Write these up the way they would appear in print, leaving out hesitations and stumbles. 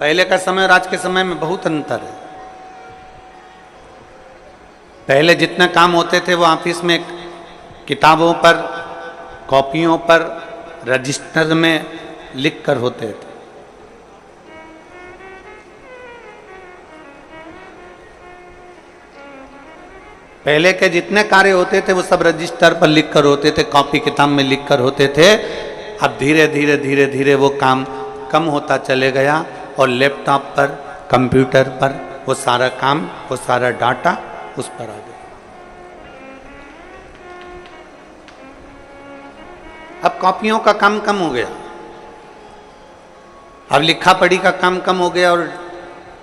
पहले का समय और आज के समय में बहुत अंतर है। पहले जितने काम होते थे वो ऑफिस में किताबों पर, कॉपियों पर, रजिस्टर में लिख कर होते थे। पहले के जितने कार्य होते थे वो सब रजिस्टर पर लिख कर होते थे, कॉपी किताब में लिख कर होते थे। अब धीरे धीरे धीरे धीरे वो काम कम होता चले गया और लैपटॉप पर, कंप्यूटर पर वो सारा काम, वो सारा डाटा उस पर आ गया। अब कॉपियों का काम कम हो गया, अब लिखा पढ़ी का काम कम हो गया और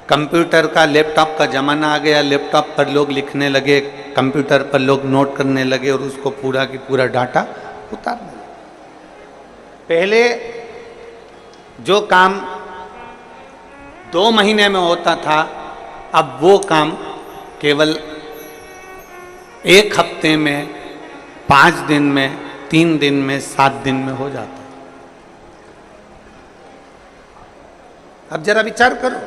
कंप्यूटर का, लैपटॉप का जमाना आ गया। लैपटॉप पर लोग लिखने लगे, कंप्यूटर पर लोग नोट करने लगे और उसको पूरा की पूरा डाटा उतारने लगे। पहले जो काम 2 महीने में होता था, अब वो काम केवल 1 हफ्ते में, 5 दिन में, 3 दिन में, 7 दिन में हो जाता है। अब जरा विचार करो,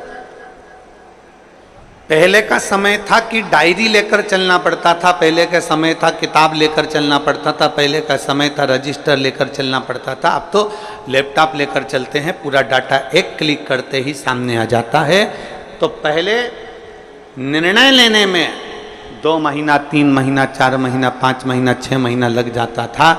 पहले का समय था कि डायरी लेकर चलना पड़ता था, पहले का समय था किताब लेकर चलना पड़ता था, पहले का समय था रजिस्टर लेकर चलना पड़ता था। अब तो लैपटॉप लेकर चलते हैं, पूरा डाटा एक क्लिक करते ही सामने आ जाता है। तो पहले निर्णय लेने में 2 महीना, 3 महीना, 4 महीना, 5 महीना, 6 महीना लग जाता था।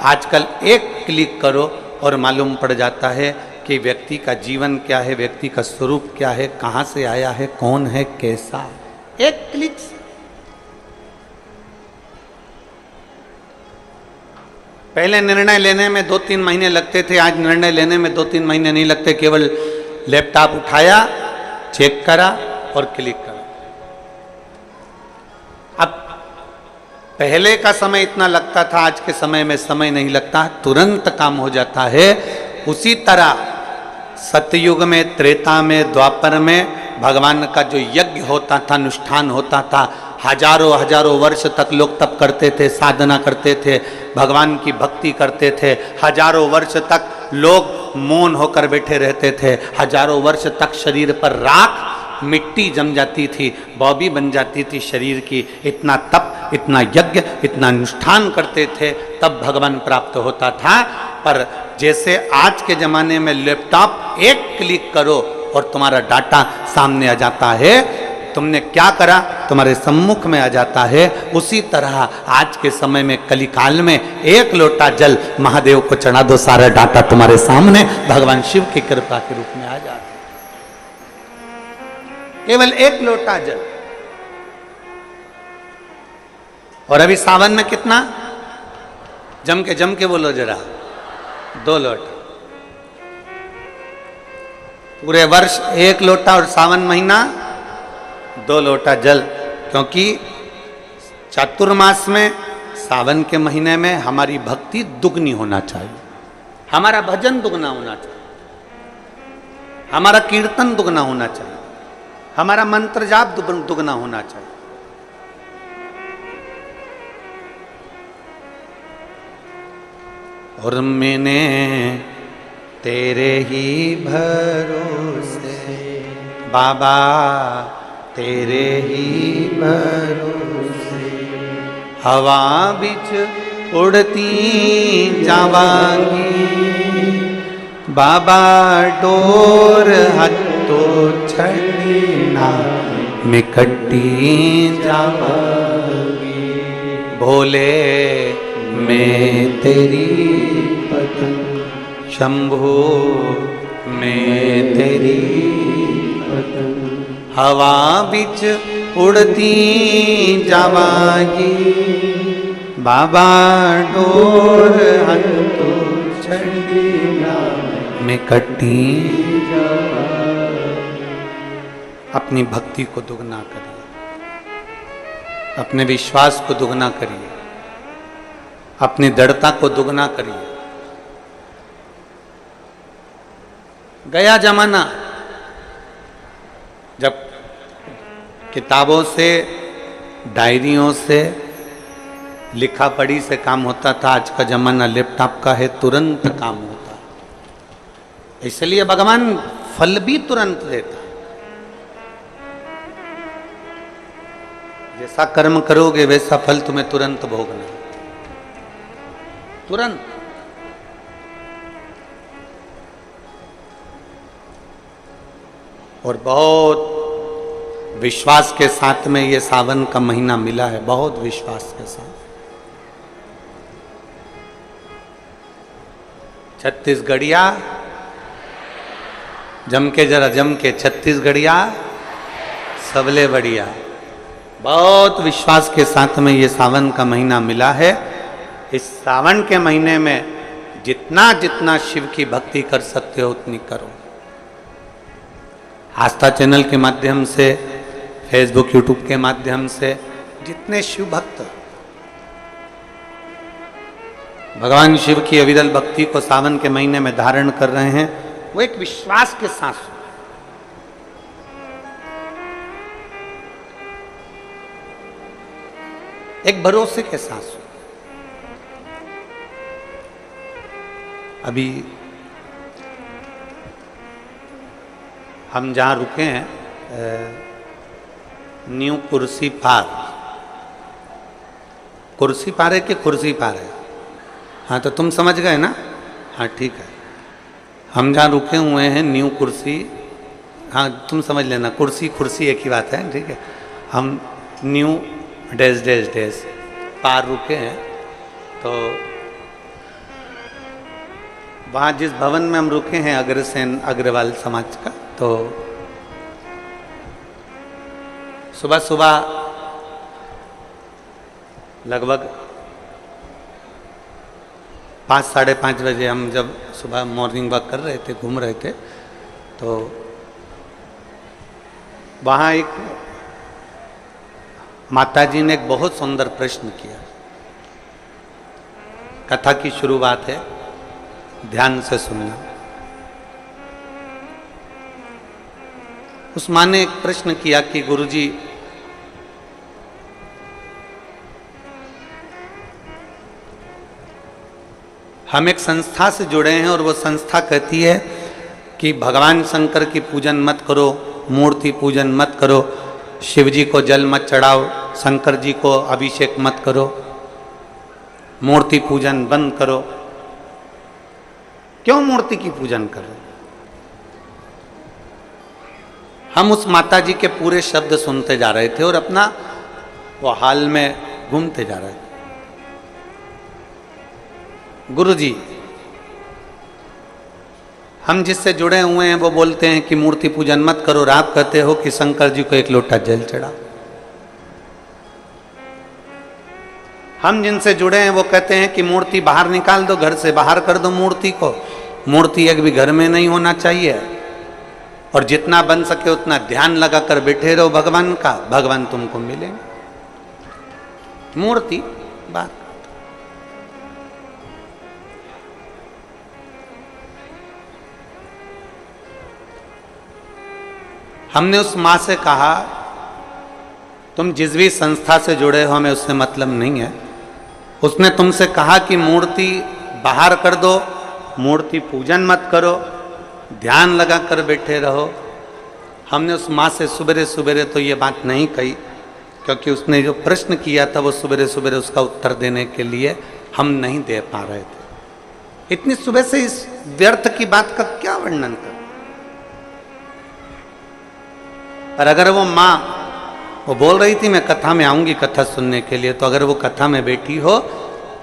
आजकल एक क्लिक करो और मालूम पड़ जाता है कि व्यक्ति का जीवन क्या है, व्यक्ति का स्वरूप क्या है, कहाँ से आया है, कौन है, कैसा है, एक क्लिक से। पहले निर्णय लेने में 2-3 महीने लगते थे, आज निर्णय लेने में 2-3 महीने नहीं लगते। केवल लैपटॉप उठाया, चेक करा और क्लिक करा। अब पहले का समय इतना लगता था, आज के समय में समय नहीं लगता, तुरंत काम हो जाता है। उसी तरह सतयुग में, त्रेता में, द्वापर में भगवान का जो यज्ञ होता था, अनुष्ठान होता था, हजारों हजारों वर्ष तक लोग तप करते थे, साधना करते थे, भगवान की भक्ति करते थे। हजारों वर्ष तक लोग मौन होकर बैठे रहते थे। हजारों वर्ष तक शरीर पर राख, मिट्टी जम जाती थी, बॉबी बन जाती थी शरीर की। इतना तप, इतना यज्ञ, इतना अनुष्ठान करते थे, तब भगवान प्राप्त होता था। पर जैसे आज के जमाने में लैपटॉप एक क्लिक करो और तुम्हारा डाटा सामने आ जाता है, तुमने क्या करा तुम्हारे सम्मुख में आ जाता है। उसी तरह आज के समय में, कलिकाल में, 1 लोटा जल महादेव को चढ़ा दो, सारा डाटा तुम्हारे सामने भगवान शिव की कृपा के रूप में आ जाता है। केवल 1 लोटा जल। और अभी सावन में कितना? जम के बोलो जरा, 2 लोटा। पूरे वर्ष 1 लोटा और सावन महीना 2 लोटा जल। क्योंकि चातुर्मास में, सावन के महीने में हमारी भक्ति दुगनी होना चाहिए, हमारा भजन दुगना होना चाहिए, हमारा कीर्तन दुगना होना चाहिए, हमारा मंत्र जाप दुगना होना चाहिए। और मैंने तेरे ही भरोसे बाबा, तेरे ही भरोसे हवा बिच उड़ती जावांगी बाबा, डोर हत्तो छड़ना मैं कट्टी जावांगी। भोले मैं तेरी पतंग, शंभो मैं तेरी पतंग, हवा बिच उड़ती जावागी बाबा, डोर हत्तो छड़ना मैं कट्टी। अपनी भक्ति को दुगना करिए, अपने विश्वास को दुगना करिए, अपनी दृढ़ता को दुगना करिए। गया जमाना जब किताबों से, डायरियों से, लिखा पढ़ी से काम होता था। आज का जमाना लैपटॉप का है, तुरंत काम होता है। इसलिए भगवान फल भी तुरंत देता है। जैसा कर्म करोगे वैसा फल तुम्हें तुरंत भोगना, तुरंत। और बहुत विश्वास के साथ में ये सावन का महीना मिला है, बहुत विश्वास के साथ। छत्तीसगढ़िया जम के, जरा जम के, छत्तीसगढ़िया सबले बढ़िया। बहुत विश्वास के साथ में ये सावन का महीना मिला है। इस सावन के महीने में जितना जितना शिव की भक्ति कर सकते हो उतनी करो। आस्था चैनल के माध्यम से, फेसबुक यूट्यूब के माध्यम से जितने शिव भक्त भगवान शिव की अविरल भक्ति को सावन के महीने में धारण कर रहे हैं, वो एक विश्वास के साथ, एक भरोसे के साथ। अभी हम जहां रुके हैं न्यू कुर्सी पार, कुर्सी पार है कि कुर्सी पार है? हाँ तो तुम समझ गए ना? हाँ ठीक है। हम जहाँ रुके हुए हैं न्यू कुर्सी, हाँ तुम समझ लेना, कुर्सी कुर्सी एक ही बात है, ठीक है। हम न्यू डैश डैश डैश पार रुके हैं। तो वहाँ जिस भवन में हम रुके हैं अग्रसेन अग्रवाल समाज का, तो सुबह सुबह लगभग 5 साढ़े 5 बजे हम जब सुबह मॉर्निंग वॉक कर रहे थे, घूम रहे थे, तो वहाँ एक माताजी ने एक बहुत सुंदर प्रश्न किया। कथा की शुरुआत है, ध्यान से सुनना। उस माँ ने एक प्रश्न किया कि गुरुजी, हम एक संस्था से जुड़े हैं और वो संस्था कहती है कि भगवान शंकर की पूजन मत करो, मूर्ति पूजन मत करो, शिव जी को जल मत चढ़ाओ, शंकर जी को अभिषेक मत करो, मूर्ति पूजन बंद करो। क्यों मूर्ति की पूजन करो? हम उस माता जी के पूरे शब्द सुनते जा रहे थे और अपना वो हाल में घूमते जा रहे थे। गुरुजी, हम जिससे जुड़े हुए हैं वो बोलते हैं कि मूर्ति पूजन मत करो, और आप कहते हो कि शंकर जी को एक लोटा जल चढ़ाओ। हम जिनसे जुड़े हैं वो कहते हैं कि मूर्ति बाहर निकाल दो, घर से बाहर कर दो मूर्ति को, मूर्ति एक भी घर में नहीं होना चाहिए, और जितना बन सके उतना ध्यान लगा कर बैठे रहो भगवान का, भगवान तुमको मिलेंगे। मूर्ति बात, हमने उस माँ से कहा तुम जिस भी संस्था से जुड़े हो हमें उससे मतलब नहीं है। उसने तुमसे कहा कि मूर्ति बाहर कर दो, मूर्ति पूजन मत करो, ध्यान लगा कर बैठे रहो। हमने उस माँ से सुबह सुबह तो ये बात नहीं कही, क्योंकि उसने जो प्रश्न किया था वो सुबह सुबह उसका उत्तर देने के लिए हम नहीं दे पा रहे थे। इतनी सुबह से इस व्यर्थ की बात का क्या वर्णन कर। और अगर वो माँ वो बोल रही थी मैं कथा में आऊंगी कथा सुनने के लिए, तो अगर वो कथा में बैठी हो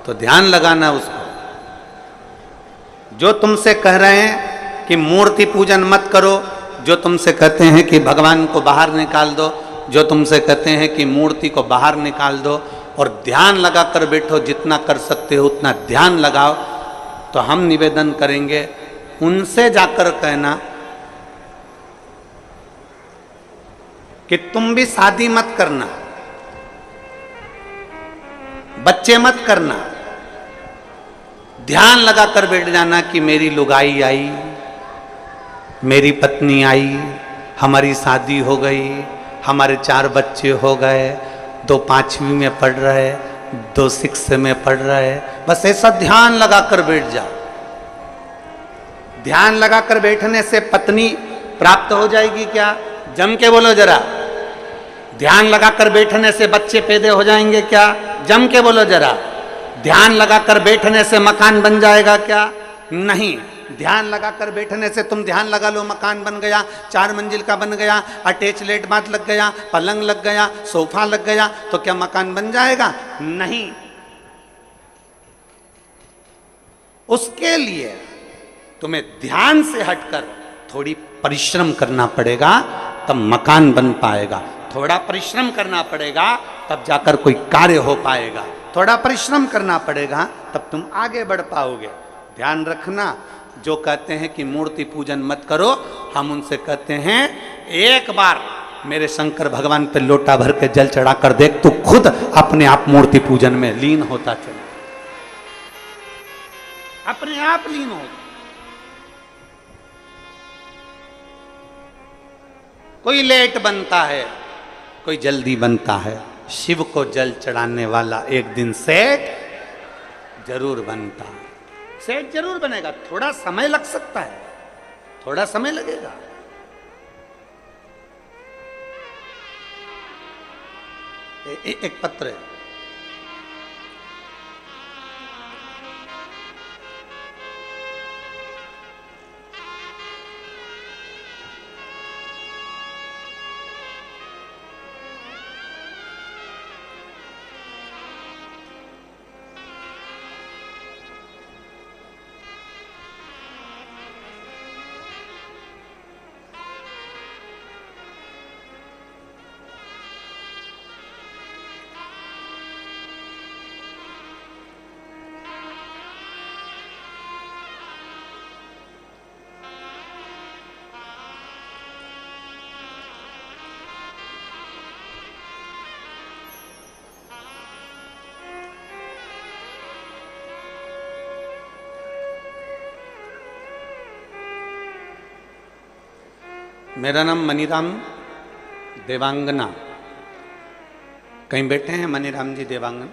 तो ध्यान लगाना उसको। जो तुमसे कह रहे हैं कि मूर्ति पूजन मत करो, जो तुमसे कहते हैं कि भगवान को बाहर निकाल दो, जो तुमसे कहते हैं कि मूर्ति को बाहर निकाल दो और ध्यान लगा कर बैठो, जितना कर सकते हो उतना ध्यान लगाओ, तो हम निवेदन करेंगे उनसे जाकर कहना कि तुम भी शादी मत करना, बच्चे मत करना, ध्यान लगा कर बैठ जाना कि मेरी लुगाई आई, मेरी पत्नी आई, हमारी शादी हो गई, हमारे 4 बच्चे हो गए, 2 5वीं में पढ़ रहे, 2 6 में पढ़ रहे। बस ऐसा ध्यान लगा कर बैठ जाओ। ध्यान लगा कर बैठने से पत्नी प्राप्त हो जाएगी क्या? जम के बोलो जरा। ध्यान लगाकर बैठने से बच्चे पैदा हो जाएंगे क्या? जम के बोलो जरा। ध्यान लगाकर बैठने से मकान बन जाएगा क्या? नहीं। ध्यान लगाकर बैठने से तुम ध्यान लगा लो, मकान बन गया, 4 मंजिल का बन गया, अटैच लेट बाथ लग गया, पलंग लग गया, सोफा लग गया, तो क्या मकान बन जाएगा? नहीं। उसके लिए तुम्हें ध्यान से हटकर थोड़ी परिश्रम करना पड़ेगा, तब मकान बन पाएगा। थोड़ा परिश्रम करना पड़ेगा, तब जाकर कोई कार्य हो पाएगा। थोड़ा परिश्रम करना पड़ेगा, तब तुम आगे बढ़ पाओगे। ध्यान रखना, जो कहते हैं कि मूर्ति पूजन मत करो, हम उनसे कहते हैं एक बार मेरे शंकर भगवान पे लोटा भर के जल चढ़ा कर देख, तू खुद अपने आप मूर्ति पूजन में लीन होता चले, अपने आप लीन हो। कोई लेट बनता है, कोई जल्दी बनता है। शिव को जल चढ़ाने वाला एक दिन सेठ जरूर बनता है। सेठ जरूर बनेगा। थोड़ा समय लग सकता है, थोड़ा समय लगेगा। एक पत्र है, मेरा नाम मनीराम देवांगना। कहीं बैठे हैं मनीराम जी देवांगन?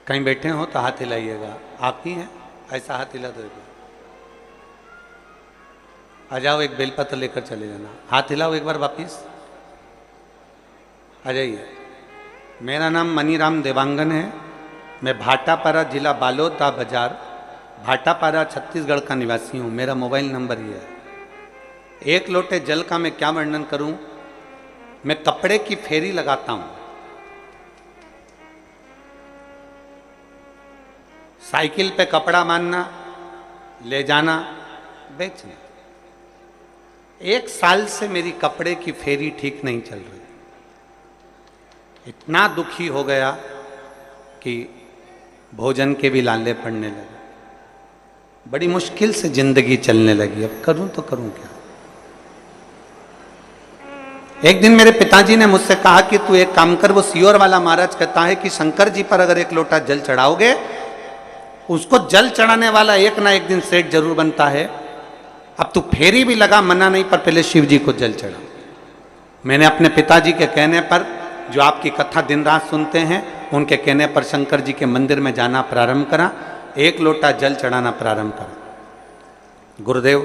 कहीं बैठे हो तो हाथ हिलाइएगा। आप ही हैं? ऐसा हाथ हिला दो। आ जाओ, एक बेलपत्र लेकर चले जाना। हाथ हिलाओ एक बार वापिस। आ जाइए। मेरा नाम मनीराम देवांगन है। मैं भाटापारा जिला बालोदा बाजार, भाटापारा छत्तीसगढ़ का निवासी हूँ। मेरा मोबाइल नंबर ये है। एक लोटे जल का मैं क्या वर्णन करूं। मैं कपड़े की फेरी लगाता हूं। साइकिल पे कपड़ा बांधना, ले जाना, बेचना। 1 साल से मेरी कपड़े की फेरी ठीक नहीं चल रही। इतना दुखी हो गया कि भोजन के भी लाले पड़ने लगे। बड़ी मुश्किल से जिंदगी चलने लगी। अब करूं तो करूं क्या? एक दिन मेरे पिताजी ने मुझसे कहा कि तू एक काम कर। वो सियोर वाला महाराज कहता है कि शंकर जी पर अगर 1 लोटा जल चढ़ाओगे, उसको जल चढ़ाने वाला एक ना एक दिन सेठ जरूर बनता है। अब तू फेरी भी लगा, मना नहीं, पर पहले शिव जी को जल चढ़ा। मैंने अपने पिताजी के कहने पर, जो आपकी कथा दिन रात सुनते हैं, उनके कहने पर शंकर जी के मंदिर में जाना प्रारंभ करा। 1 लोटा जल चढ़ाना प्रारंभ करा। गुरुदेव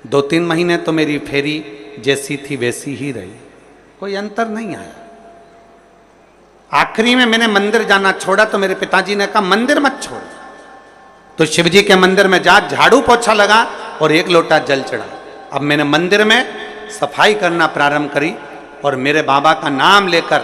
2-3 महीने तो मेरी फेरी जैसी थी वैसी ही रही, कोई अंतर नहीं आया। आखिरी में मैंने मंदिर जाना छोड़ा तो मेरे पिताजी ने कहा मंदिर मत छोड़। तो शिवजी के मंदिर में जा, झाड़ू पोछा लगा और 1 लोटा जल चढ़ा। अब मैंने मंदिर में सफाई करना प्रारंभ करी और मेरे बाबा का नाम लेकर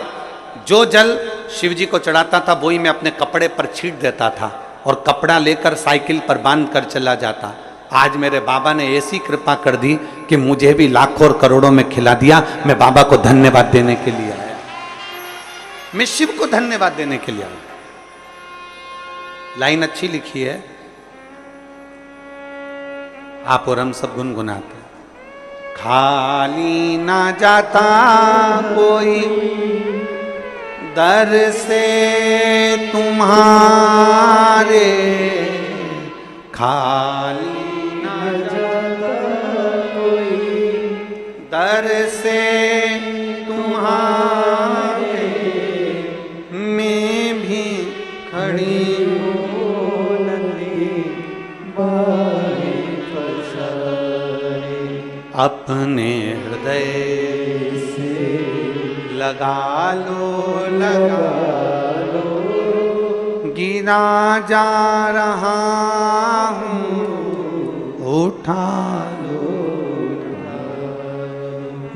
जो जल शिवजी को चढ़ाता था वही मैं अपने कपड़े पर छींट देता था और कपड़ा लेकर साइकिल पर बांध कर चला जाता। आज मेरे बाबा ने ऐसी कृपा कर दी कि मुझे भी लाखों और करोड़ों में खिला दिया। मैं बाबा को धन्यवाद देने के लिए आया। मैं शिव को धन्यवाद देने के लिए आया। लाइन अच्छी लिखी है, आप और हम सब गुनगुनाते। खाली ना जाता कोई दर से तुम्हारे, खाली दर से तुम्हारे, मैं भी खड़ी हूँ नदी बाई पसारे। अपने हृदय से लगा लो, गिरा जा रहा हूँ, उठा लो,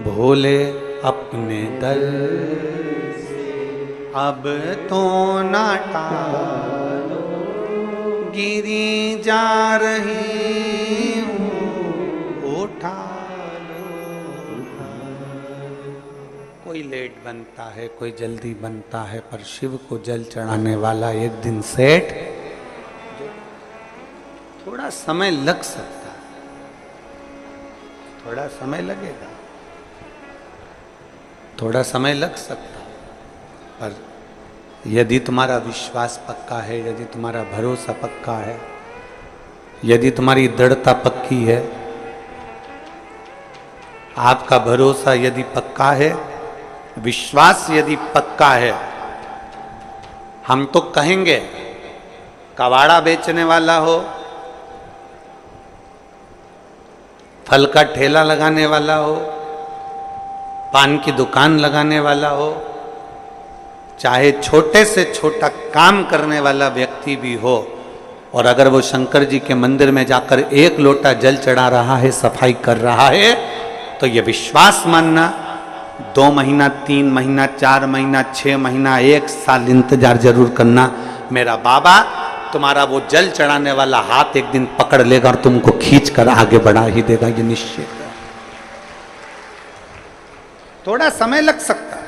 भोले अपने दर से अब तो न टालो, गिरी जा रही हूँ, उठा लो। कोई लेट बनता है, कोई जल्दी बनता है, पर शिव को जल चढ़ाने वाला एक दिन सेठ, थोड़ा समय लग सकता है, थोड़ा समय लगेगा, थोड़ा समय लग सकता है, पर यदि तुम्हारा विश्वास पक्का है, यदि तुम्हारा भरोसा पक्का है, यदि तुम्हारी दृढ़ता पक्की है, आपका भरोसा यदि पक्का है, विश्वास यदि पक्का है, हम तो कहेंगे, कबाड़ा बेचने वाला हो, फल का ठेला लगाने वाला हो, पान की दुकान लगाने वाला हो, चाहे छोटे से छोटा काम करने वाला व्यक्ति भी हो, और अगर वो शंकर जी के मंदिर में जाकर एक लोटा जल चढ़ा रहा है, सफाई कर रहा है, तो ये विश्वास मानना 2 महीना, 3 महीना, 4 महीना, 6 महीना, 1 साल इंतजार जरूर करना। मेरा बाबा तुम्हारा वो जल चढ़ाने वाला हाथ एक दिन पकड़ लेगा और तुमको खींच कर आगे बढ़ा ही देगा, ये निश्चित है। थोड़ा समय लग सकता है,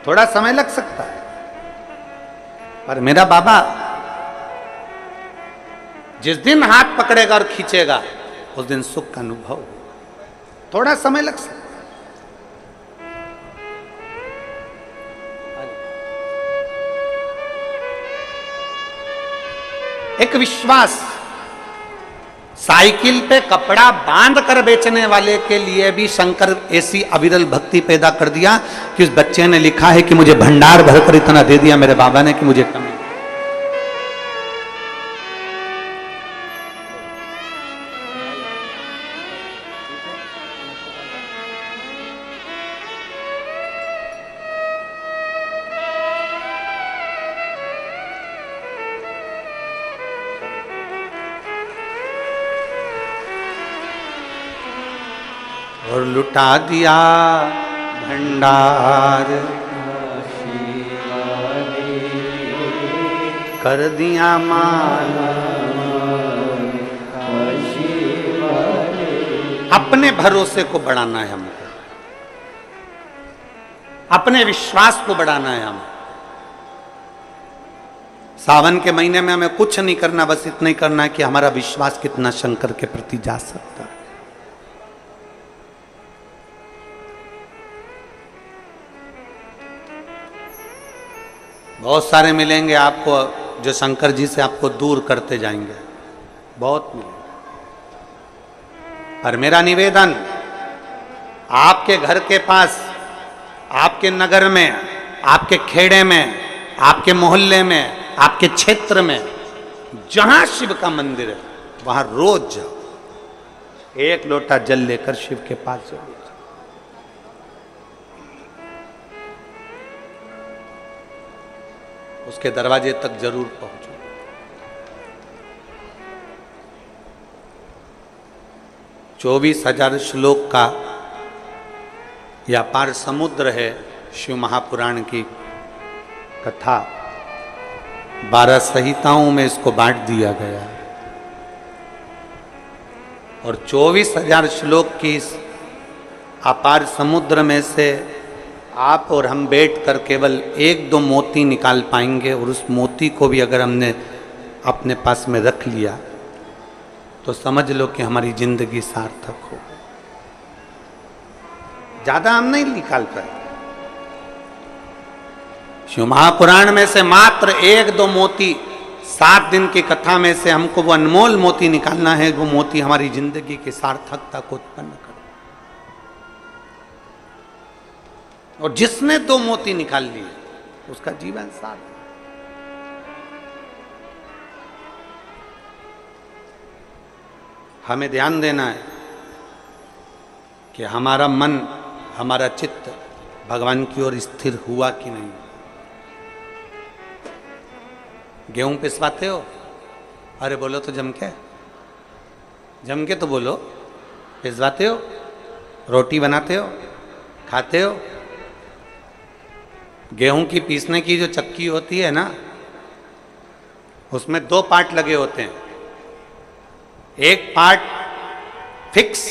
थोड़ा समय लग सकता है, पर मेरा बाबा जिस दिन हाथ पकड़ेगा और खींचेगा, उस दिन सुख का अनुभव हो। थोड़ा समय लग सकता है। एक विश्वास, साइकिल पे कपड़ा बांध कर बेचने वाले के लिए भी शंकर ऐसी अविरल भक्ति पैदा कर दिया कि उस बच्चे ने लिखा है कि मुझे भंडार भरकर इतना दे दिया मेरे बाबा ने कि मुझे कमी। और लुटा दिया भंडार, कर दिया माला, अपने भरोसे को बढ़ाना है हमको, अपने विश्वास को बढ़ाना है हमें। सावन के महीने में हमें कुछ नहीं करना, बस इतना ही करना है कि हमारा विश्वास कितना शंकर के प्रति जा सकता है। बहुत सारे मिलेंगे आपको जो शंकर जी से आपको दूर करते जाएंगे, बहुत मिलेंगे। पर मेरा निवेदन, आपके घर के पास, आपके नगर में, आपके खेड़े में, आपके मोहल्ले में, आपके क्षेत्र में जहां शिव का मंदिर है, वहां रोज जाओ, एक लोटा जल लेकर शिव के पास जाओ। उसके दरवाजे तक जरूर पहुंचो। 24,000 श्लोक का यह अपार समुद्र है शिव महापुराण की कथा। 12 संहिताओं में इसको बांट दिया गया है और 24,000 श्लोक की इस अपार समुद्र में से आप और हम बैठकर केवल 1-2 मोती निकाल पाएंगे, और उस मोती को भी अगर हमने अपने पास में रख लिया तो समझ लो कि हमारी जिंदगी सार्थक हो। ज्यादा हम नहीं निकाल पाए। शिव महापुराण में से मात्र 1-2 मोती, 7 दिन की कथा में से हमको वो अनमोल मोती निकालना है। वो मोती हमारी जिंदगी की सार्थकता को उत्पन्न करे। और जिसने 2 मोती निकाल लिए उसका जीवन सार्थक। हमें ध्यान देना है कि हमारा मन, हमारा चित्त भगवान की ओर स्थिर हुआ कि नहीं। गेहूं पिसवाते हो? अरे बोलो तो जम के तो बोलो। पिसवाते हो? रोटी बनाते हो? खाते हो? गेहूं की पीसने की जो चक्की होती है ना, उसमें 2 पार्ट लगे होते हैं। एक पार्ट फिक्स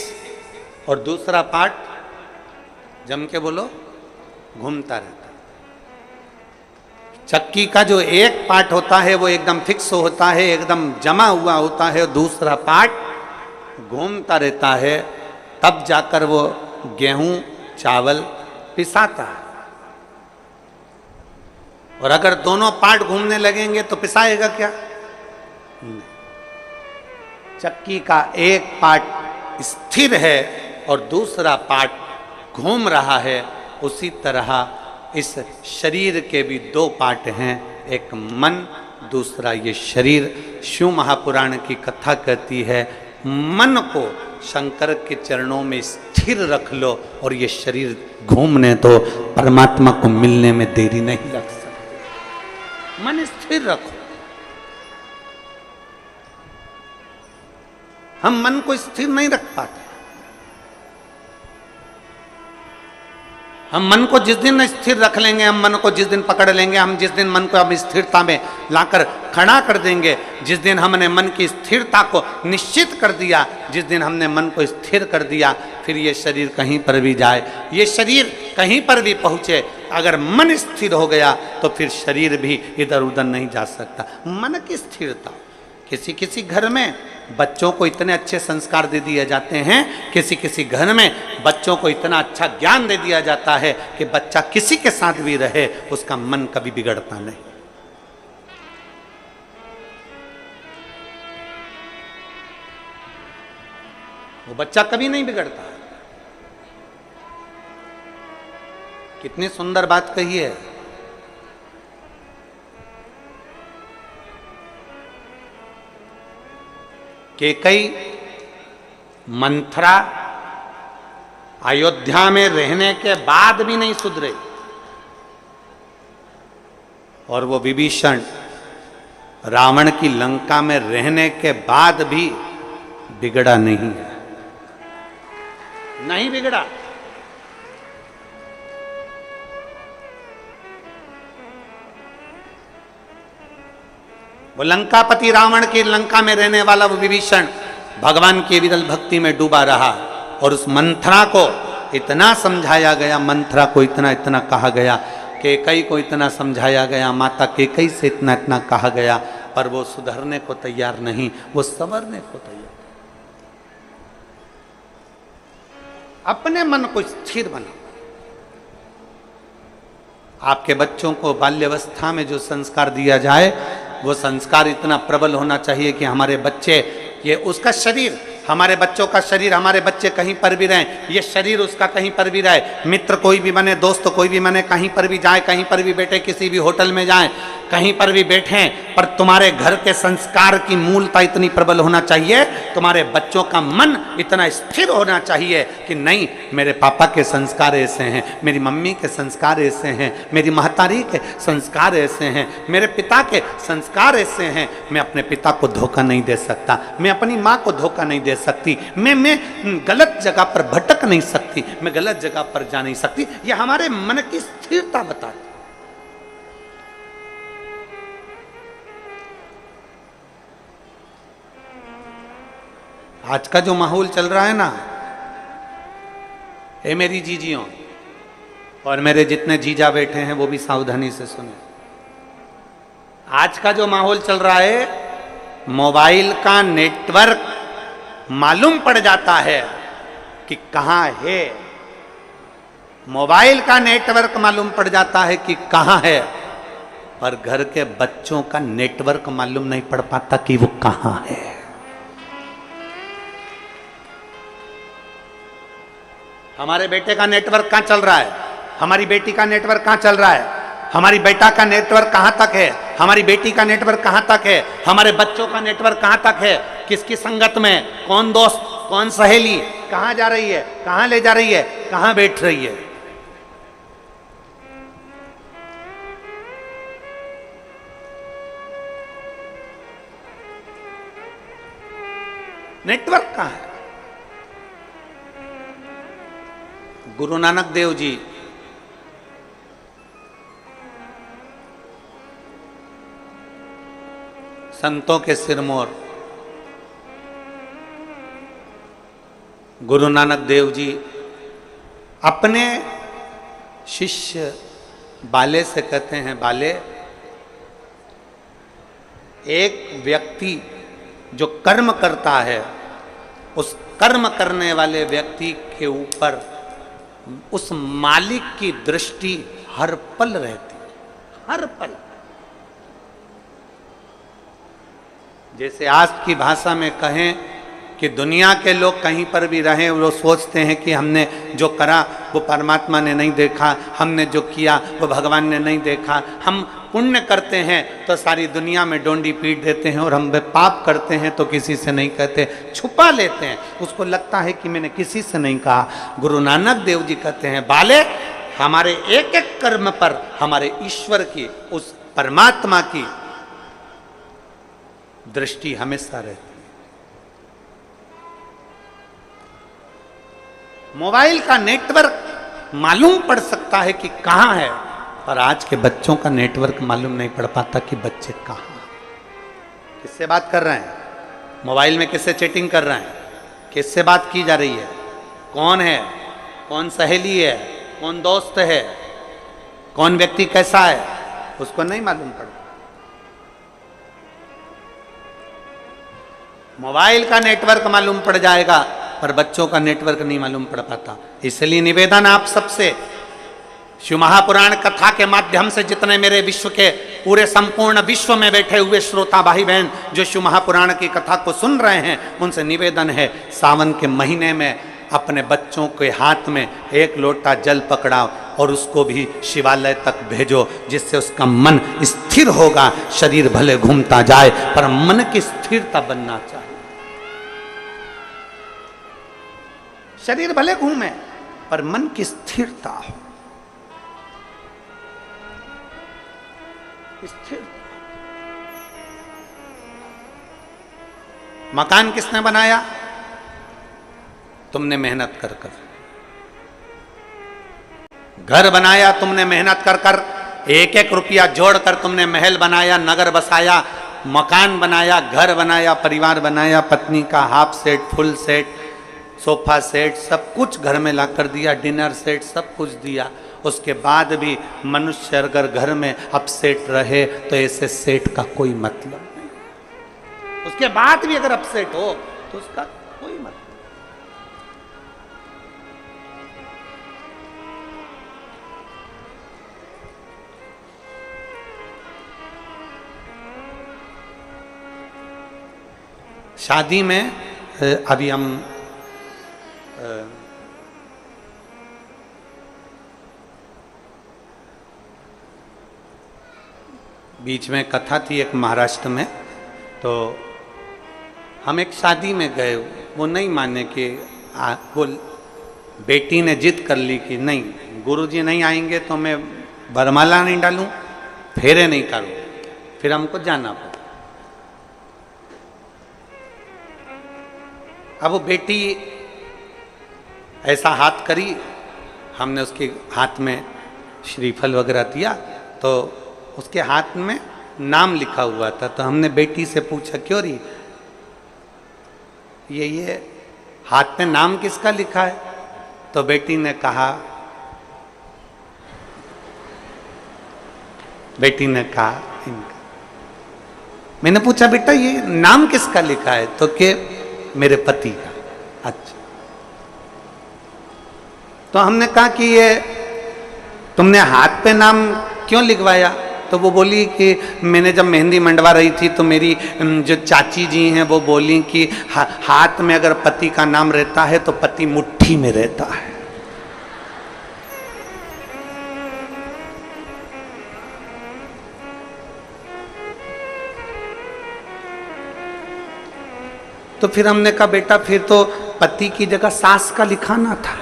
और दूसरा पार्ट जम के बोलो घूमता रहता है। चक्की का जो एक पार्ट होता है वो एकदम फिक्स होता है, एकदम जमा हुआ होता है, और दूसरा पार्ट घूमता रहता है, तब जाकर वो गेहूं चावल पिसाता है। और अगर दोनों पार्ट घूमने लगेंगे तो पिसाएगा क्या? नहीं। चक्की का एक पार्ट स्थिर है और दूसरा पार्ट घूम रहा है, उसी तरह इस शरीर के भी 2 पार्ट हैं, एक मन, दूसरा ये शरीर। शिव महापुराण की कथा कहती है, मन को शंकर के चरणों में स्थिर रख लो और ये शरीर घूमने दो, परमात्मा को मिलने में देरी नहीं लग सकती। मन स्थिर रखो। हम मन को स्थिर नहीं रख पाते। हम मन को जिस दिन स्थिर रख लेंगे, हम मन को जिस दिन पकड़ लेंगे, हम जिस दिन मन को हम स्थिरता में लाकर खड़ा कर देंगे, जिस दिन हमने मन की स्थिरता को निश्चित कर दिया, जिस दिन हमने मन को स्थिर कर दिया, फिर ये शरीर कहीं पर भी जाए, ये शरीर कहीं पर भी पहुंचे, अगर मन स्थिर हो गया तो फिर शरीर भी इधर उधर नहीं जा सकता। मन की स्थिरता। किसी किसी घर में बच्चों को इतने अच्छे संस्कार दे दिए जाते हैं, किसी किसी घर में बच्चों को इतना अच्छा ज्ञान दे दिया जाता है कि बच्चा किसी के साथ भी रहे उसका मन कभी बिगड़ता नहीं। वो बच्चा कभी नहीं बिगड़ता। कितनी सुंदर बात कही है। केकई मंथरा अयोध्या में रहने के बाद भी नहीं सुधरे, और वो विभीषण रावण की लंका में रहने के बाद भी बिगड़ा नहीं है। नहीं बिगड़ा। वो लंकापति रावण की लंका में रहने वाला वो विभीषण भगवान की विरल भक्ति में डूबा रहा, और उस मंथरा को इतना समझाया गया, मंथरा को इतना इतना कहा गया, केकई को इतना समझाया गया, माता केकई से इतना इतना कहा गया, पर वो सुधरने को तैयार नहीं, वो संवरने को तैयार। अपने मन को स्थिर बनाओ। आपके बच्चों को बाल्यावस्था में जो संस्कार दिया जाए वो संस्कार इतना प्रबल होना चाहिए कि हमारे बच्चे, ये उसका शरीर, हमारे बच्चों का शरीर, हमारे बच्चे कहीं पर भी रहें, ये शरीर उसका कहीं पर भी रहे, मित्र कोई भी बने, दोस्त कोई भी बने, कहीं पर भी जाए, कहीं पर भी बैठे, किसी भी होटल में जाएं, कहीं पर भी बैठें, पर तुम्हारे घर के संस्कार की मूलता इतनी प्रबल होना चाहिए, तुम्हारे बच्चों का मन इतना स्थिर होना चाहिए कि नहीं, मेरे पापा के संस्कार ऐसे हैं, मेरी मम्मी के संस्कार ऐसे हैं, मेरी महतारी के संस्कार ऐसे हैं, मेरे पिता के संस्कार ऐसे हैं, मैं अपने पिता को धोखा नहीं दे सकता, मैं अपनी माँ को धोखा नहीं दे सकती, मैं गलत जगह पर भटक नहीं सकती, मैं गलत जगह पर जा नहीं सकती। ये हमारे मन की स्थिरता बताती। आज का जो माहौल चल रहा है ना, ये मेरी जीजियों और मेरे जितने जीजा बैठे हैं वो भी सावधानी से सुने। आज का जो माहौल चल रहा है, मोबाइल का नेटवर्क मालूम पड़ जाता है कि कहां है, मोबाइल का नेटवर्क मालूम पड़ जाता है कि कहां है, पर घर के बच्चों का नेटवर्क मालूम नहीं पड़ पाता कि वो कहां है। हमारे बेटे का नेटवर्क कहां चल रहा है, हमारी बेटी का नेटवर्क कहां चल रहा है, हमारी बेटा का नेटवर्क कहां तक है, हमारी बेटी का नेटवर्क कहां तक है, हमारे बच्चों का नेटवर्क कहां तक है, किसकी संगत में, कौन दोस्त, कौन सहेली, कहां जा रही है, कहां ले जा रही है, कहां बैठ रही है। नेटवर्क कहां है। गुरु नानक देव जी संतों के सिरमौर, गुरु नानक देव जी अपने शिष्य बाले से कहते हैं, बाले, एक व्यक्ति जो कर्म करता है, उस कर्म करने वाले व्यक्ति के ऊपर उस मालिक की दृष्टि हर पल रहती है, हर पल। जैसे आज की भाषा में कहें कि दुनिया के लोग कहीं पर भी रहें, वो सोचते हैं कि हमने जो करा वो परमात्मा ने नहीं देखा, हमने जो किया वो भगवान ने नहीं देखा। हम पुण्य करते हैं तो सारी दुनिया में डोंडी पीट देते हैं, और हम पाप करते हैं तो किसी से नहीं कहते, छुपा लेते हैं। उसको लगता है कि मैंने किसी से नहीं कहा। गुरु नानक देव जी कहते हैं, बाले, हमारे एक एक कर्म पर हमारे ईश्वर की, उस परमात्मा की दृष्टि हमेशा रहती है। मोबाइल का नेटवर्क मालूम पड़ सकता है कि कहां है, पर आज के बच्चों का नेटवर्क मालूम नहीं पड़ पाता कि बच्चे कहां, किससे बात कर रहे हैं, मोबाइल में किससे चैटिंग कर रहे हैं, किससे बात की जा रही है, कौन है, कौन सहेली है, कौन दोस्त है, कौन व्यक्ति कैसा है, उसको नहीं मालूम पड़ता। मोबाइल का नेटवर्क मालूम पड़ जाएगा, पर बच्चों का नेटवर्क नहीं मालूम पड़ पाता। इसलिए निवेदन आप सबसे, शिव महापुराण कथा के माध्यम से जितने मेरे विश्व के पूरे संपूर्ण विश्व में बैठे हुए श्रोता भाई बहन जो शिव महापुराण की कथा को सुन रहे हैं, उनसे निवेदन है, सावन के महीने में अपने बच्चों के हाथ में एक लोटा जल पकड़ाओ और उसको भी शिवालय तक भेजो, जिससे उसका मन स्थिर होगा। शरीर भले घूमता जाए पर मन की स्थिरता बनना चाहिए। शरीर भले घूमे पर मन की स्थिरता हो, स्थिर। मकान किसने बनाया? तुमने मेहनत कर कर। घर बनाया तुमने मेहनत कर कर, एक एक रुपया जोड़कर तुमने महल बनाया, नगर बसाया, मकान बनाया, घर बनाया, परिवार बनाया, पत्नी का half set, full set, sofa set, सब कुछ घर में ला कर दिया, डिनर सेट, सब कुछ दिया। उसके बाद भी मनुष्य अगर घर में अपसेट रहे तो ऐसे सेट का कोई मतलब नहीं। उसके बाद भी अगर अपसेट हो तो उसका कोई मतलब नहीं। शादी में अभी हम बीच में कथा थी एक महाराष्ट्र में, तो हम एक शादी में गए, वो नहीं माने कि वो बेटी ने जिद कर ली कि नहीं, गुरुजी नहीं आएंगे तो मैं बरमाला नहीं डालूं, फेरे नहीं करूं, फिर हमको जाना पड़ा। अब वो बेटी ऐसा हाथ करी, हमने उसके हाथ में श्रीफल वगैरह दिया, तो उसके हाथ में नाम लिखा हुआ था। तो हमने बेटी से पूछा, क्यों रही ये हाथ में नाम किसका लिखा है? तो बेटी ने कहा इनका। मैंने पूछा, बेटा ये नाम किसका लिखा है? तो के मेरे पति का। अच्छा। तो हमने कहा कि ये तुमने हाथ पे नाम क्यों लिखवाया? तो वो बोली कि मैंने जब मेहंदी मंडवा रही थी तो मेरी जो चाची जी हैं वो बोली कि हाथ में अगर पति का नाम रहता है तो पति मुट्ठी में रहता है। तो फिर हमने कहा बेटा फिर तो पति की जगह सास का लिखाना था,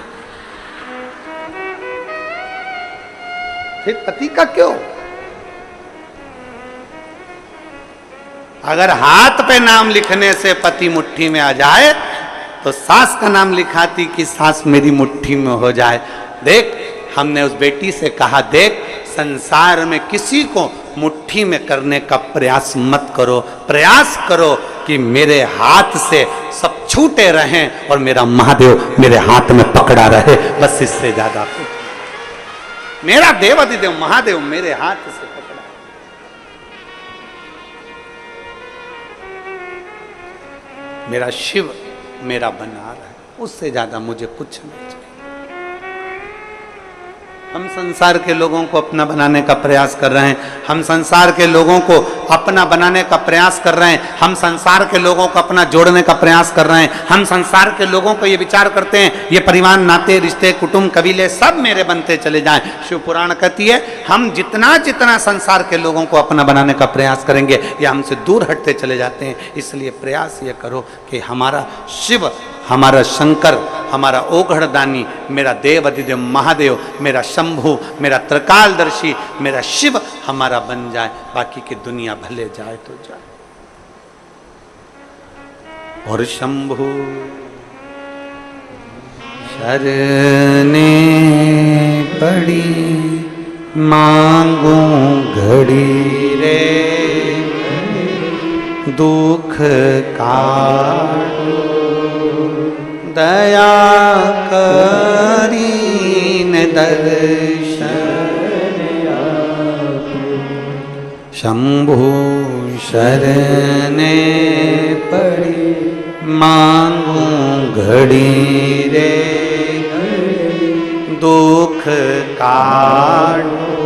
फिर पति का क्यों? अगर हाथ पे नाम लिखने से पति मुट्ठी में आ जाए तो सास का नाम लिखाती कि सास मेरी मुट्ठी में हो जाए। देख, हमने उस बेटी से कहा, देख संसार में किसी को मुट्ठी में करने का प्रयास मत करो, प्रयास करो कि मेरे हाथ से सब छूटे रहें और मेरा महादेव मेरे हाथ में पकड़ा रहे, बस इससे ज्यादा मेरा देव अधिदेव महादेव मेरे हाथ से पकड़ा। मेरा शिव मेरा बना रहा है, उससे ज्यादा मुझे कुछ नहीं चाहिए। हम संसार के लोगों को अपना बनाने का प्रयास कर रहे हैं, हम संसार के लोगों को अपना बनाने का प्रयास कर रहे हैं, हम संसार के लोगों को अपना जोड़ने का प्रयास कर रहे हैं, हम संसार के लोगों को ये विचार करते हैं ये परिवार नाते रिश्ते कुटुंब कबीले सब मेरे बनते चले जाएं। शिव पुराण कहती है हम जितना जितना संसार के लोगों को अपना बनाने का प्रयास करेंगे ये हमसे दूर हटते चले जाते हैं। इसलिए प्रयास ये करो कि हमारा शिव, हमारा शंकर, हमारा ओघड़दानी, मेरा देव अधिदेव महादेव, मेरा शंभु, मेरा त्रिकालदर्शी, मेरा शिव हमारा बन जाए, बाकी की दुनिया भले जाए तो जाए। और शंभु शरणे पड़ी मांगू घड़ी रे दुख काटो दया करीन दर्शन शंभु शरणे पड़ी मांगू घड़ी रे दुख काटो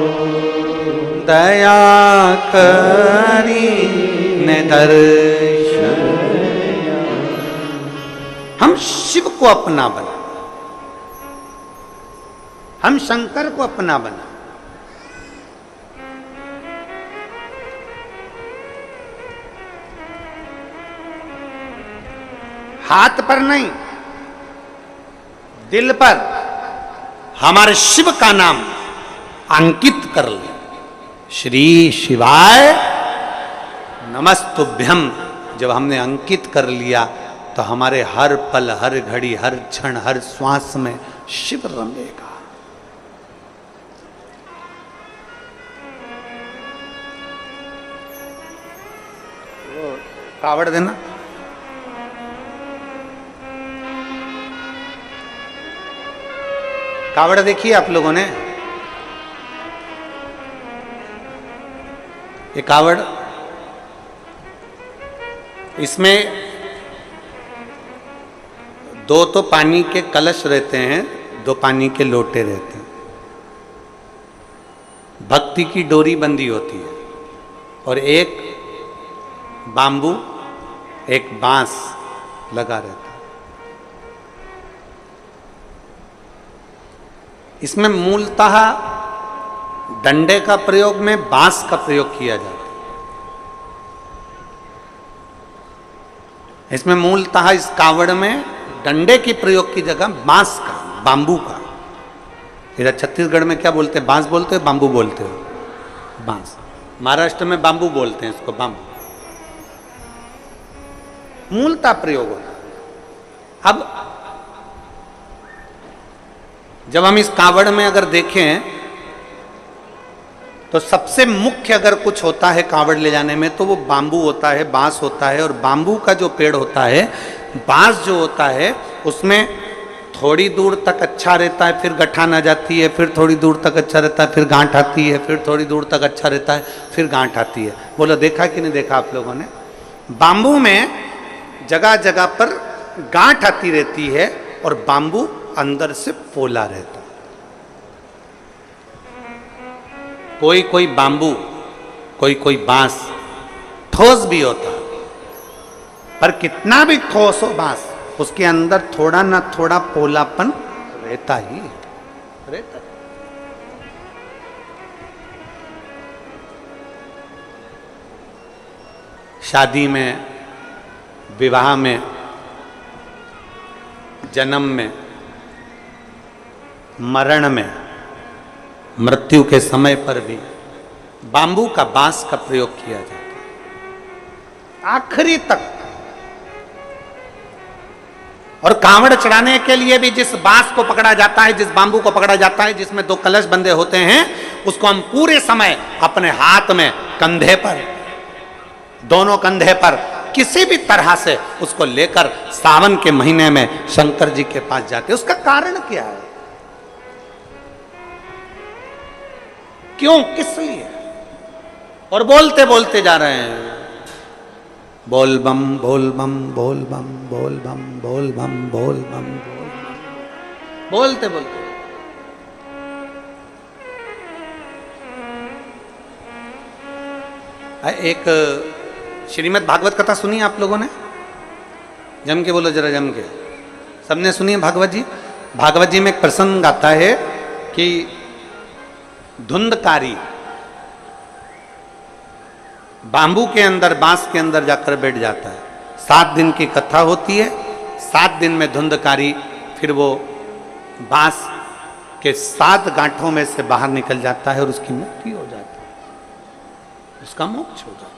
दया करीन दर्शन। हम शिव को अपना बना, हम शंकर को अपना बना। हाथ पर नहीं, दिल पर हमारे शिव का नाम अंकित कर ले। श्री शिवाय नमस्तुभ्यम जब हमने अंकित कर लिया तो हमारे हर पल, हर घड़ी, हर क्षण, हर श्वास में शिव रमेगा। वो कावड़ देना, कावड़ देखिए आप लोगों ने, ये कावड़, इसमें दो तो पानी के कलश रहते हैं, दो पानी के लोटे रहते हैं, भक्ति की डोरी बंधी होती है और एक बांबू, एक बांस लगा रहता है। इसमें मूलतः डंडे का प्रयोग में बांस का प्रयोग किया जाता है। इसमें मूलतः इस कावड़ में डंडे के प्रयोग की जगह बांस का, बांबू का। इधर छत्तीसगढ़ में क्या बोलते हैं? बांस बोलते हो, बांबू बोलते हो? बांस। महाराष्ट्र में बांबू बोलते हैं इसको, बांबू। मूलतः प्रयोग होता है। अब जब हम इस कावड़ में अगर देखें तो सबसे मुख्य अगर कुछ होता है कावड़ ले जाने में तो वो बांबू होता है, बांस होता है। और बांबू का जो पेड़ होता है, बांस जो होता है, उसमें थोड़ी दूर तक अच्छा रहता है, फिर गठान आ जाती है, फिर थोड़ी दूर तक अच्छा रहता है, फिर गांठ आती है, फिर थोड़ी दूर तक अच्छा रहता है, फिर गांठ आती है। बोलो देखा कि नहीं देखा आप लोगों ने? बांबू में जगह जगह पर गांठ आती रहती है और बांबू अंदर से पोला रहता है। कोई कोई बांबू, कोई कोई बांस ठोस भी होता है, पर कितना भी ठोस हो बांस, उसके अंदर थोड़ा ना थोड़ा पोलापन रहता ही रहता। शादी में, विवाह में जन्म में, मरण में, मृत्यु के समय पर भी बांबू का बांस का प्रयोग किया जाता है आखिरी तक। और कांवड़ चढ़ाने के लिए भी जिस बांस को पकड़ा जाता है, जिस बांबू को पकड़ा जाता है, जिसमें 2 कलश बंधे होते हैं, उसको हम पूरे समय अपने हाथ में, कंधे पर, दोनों कंधे पर किसी भी तरह से उसको लेकर सावन के महीने में शंकर जी के पास जाते हैं। उसका कारण क्या है? क्यों, किस लिए? और बोलते बोलते जा रहे हैं, बोल बम बोल बम बोल बम बोल बम बोल बम बोल बम बोल बम, बोलते बोलते। एक श्रीमद् भागवत कथा सुनी आप लोगों ने? जम के बोलो जरा, जम के। सबने सुनी है भागवत जी? भागवत जी में एक प्रसंग आता है कि धुंधकारी बांबू के अंदर, बांस के अंदर जाकर बैठ जाता है। 7 दिन की कथा होती है। 7 दिन में धुंधकारी फिर वो बांस के 7 गांठों में से बाहर निकल जाता है और उसकी मुक्ति हो जाती है, उसका मोक्ष हो जाता है।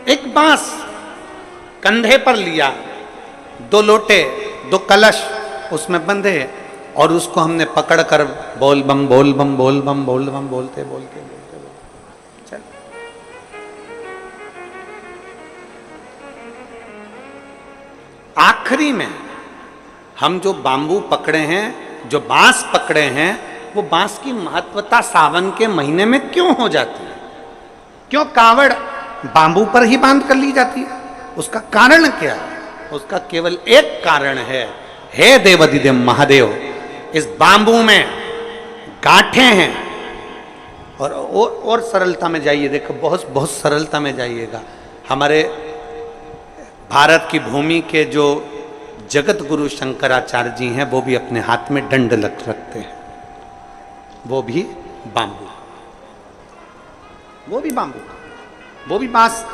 एक बांस कंधे पर लिया, 2 लोटे, 2 कलश उसमें बंधे, और उसको हमने पकड़कर बोल बम बोल बम बोल बम बोल बम बोलते बोलते बोलते बोलते चल। आखिरी में हम जो बांबू पकड़े हैं, जो बांस पकड़े हैं, वो बांस की महत्वता सावन के महीने में क्यों हो जाती है? क्यों कावड़ बांबू पर ही बांध कर ली जाती है? उसका कारण क्या है? उसका केवल एक कारण है, हे देवाधिदेव महादेव, इस बांबू में गांठें हैं। और सरलता में जाइए, देखो, बहुत बहुत सरलता में जाइएगा। हमारे भारत की भूमि के जो जगत गुरु शंकराचार्य जी हैं, वो भी अपने हाथ में दंड रखते हैं, वो भी बांबू, वो भी बांबू, वो भी बांस।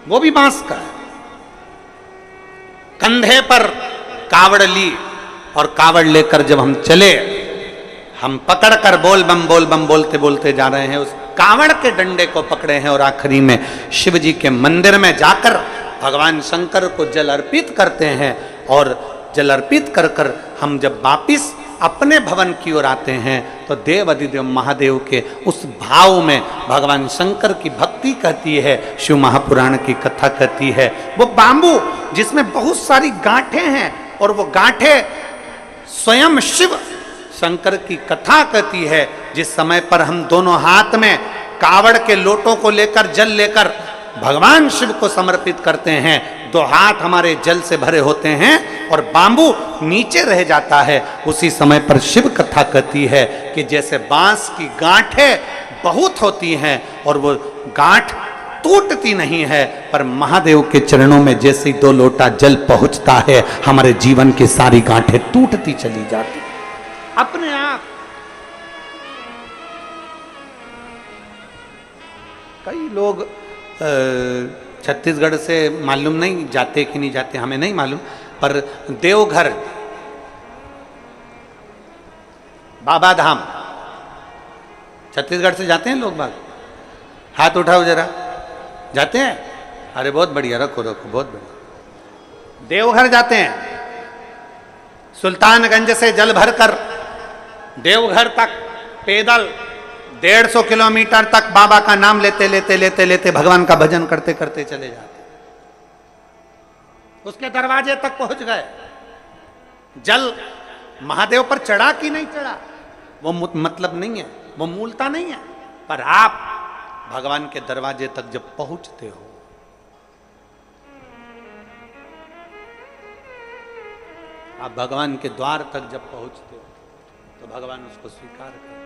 वो भी बांस का है। कंधे पर कावड़ ली और कावड़ लेकर जब हम चले, हम पकड़कर बोल बम बोलते बोलते जा रहे हैं, उस कावड़ के डंडे को पकड़े हैं और आखिरी में शिव जी के मंदिर में जाकर भगवान शंकर को जल अर्पित करते हैं। और जल अर्पित कर कर हम जब वापिस अपने भवन की ओर आते हैं तो देव अधिदेव महादेव के उस भाव में भगवान शंकर की भक्ति कहती है, शिव महापुराण की कथा कहती है। वो बांबू जिसमें बहुत सारी गांठें हैं, और वो गांठें स्वयं शिव शंकर की कथा कहती है। जिस समय पर हम दोनों हाथ में कावड़ के लोटों को लेकर, जल लेकर भगवान शिव को समर्पित करते हैं, 2 हाथ हमारे जल से भरे होते हैं और बांबू नीचे रह जाता है, उसी समय पर शिव कथा कहती है कि जैसे बांस की गांठें बहुत होती हैं और वो गांठ टूटती नहीं है, पर महादेव के चरणों में जैसे ही 2 लोटा जल पहुंचता है, हमारे जीवन की सारी गांठें टूटती चली जाती अपने आप। कई लोग छत्तीसगढ़ से, मालूम नहीं जाते कि नहीं जाते, हमें नहीं मालूम, पर देवघर, बाबा धाम छत्तीसगढ़ से जाते हैं लोग बाग? हाथ उठाओ जरा, जाते हैं? अरे बहुत बढ़िया, रखो रखो, बहुत बढ़िया। देवघर जाते हैं, सुल्तानगंज से जल भरकर देवघर तक पैदल 150 किलोमीटर तक बाबा का नाम लेते लेते लेते लेते भगवान का भजन करते करते चले जाते। उसके दरवाजे तक पहुंच गए, जल महादेव पर चढ़ा कि नहीं चढ़ा वो मतलब नहीं है, वो मूलता नहीं है, पर आप भगवान के दरवाजे तक जब पहुंचते हो, आप भगवान के द्वार तक जब पहुंचते हो, तो भगवान उसको स्वीकार करते हैं।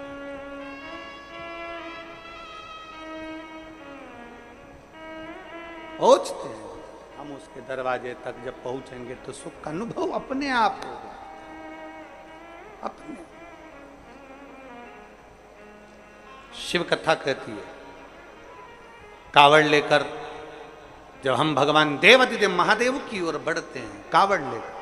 पहुंचते हैं हम उसके दरवाजे तक, जब पहुंचेंगे तो सुख का अनुभव अपने आप होगा। अपने। शिव कथा कहती है, कावड़ लेकर जब हम भगवान देवादिदेव महादेव की ओर बढ़ते हैं, कावड़ लेकर,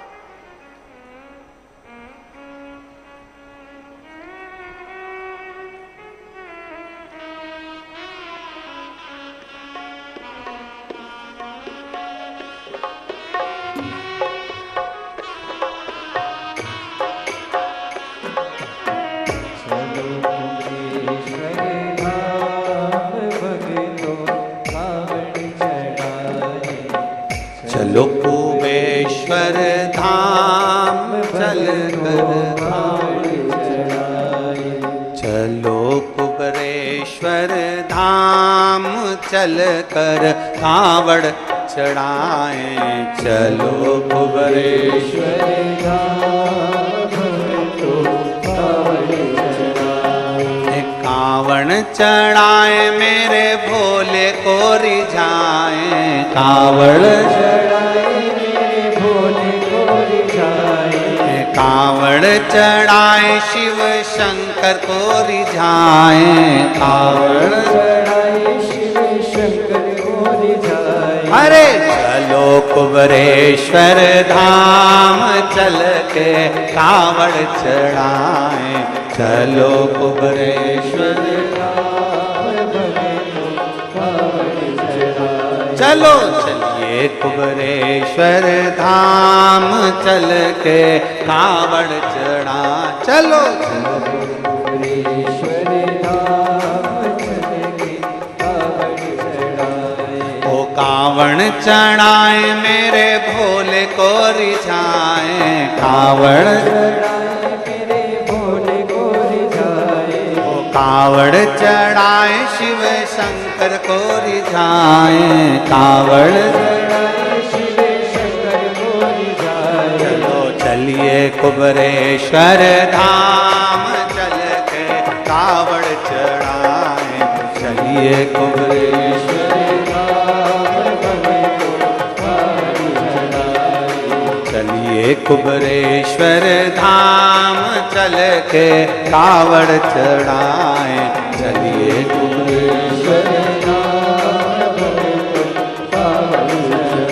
चलो कुबेश्वर धाम चल कर चलो कुबेश्वर धाम चल कर कावड़ चढ़ाए, चलो कुबेश्वर कावड़ चढ़ाए मेरे भोले को रिझाए, कावड़ कावड़ चढ़ाए शिव शंकर को रिझाए, कावड़ चढ़ाए शिव शंकर को रिझाए। अरे चलो कुबेश्वर धाम चल के कावड़ चढ़ाए, चलो कुबेश्वर चलो चलिए कुबेश्वर धाम चल के कावड़ चढ़ा, चलो कुबेश्वर धाम चल के कावड़ चढ़ाए। ओ कावड़ चढ़ाए मेरे भोले को रिझाए, कावड़ कावड़ चढ़ाए शिव शंकर को रिझाए, कावड़ चढ़ाए शिव शंकर को रिझाए। चलो चलिए कुबेश्वर धाम चल के कावड़ चढ़ाए, चलिए कुबेश्वर चलिए कुबेश्वर धाम चल के कावड़ चढ़ाए, चलिए कुबेश्वर धाम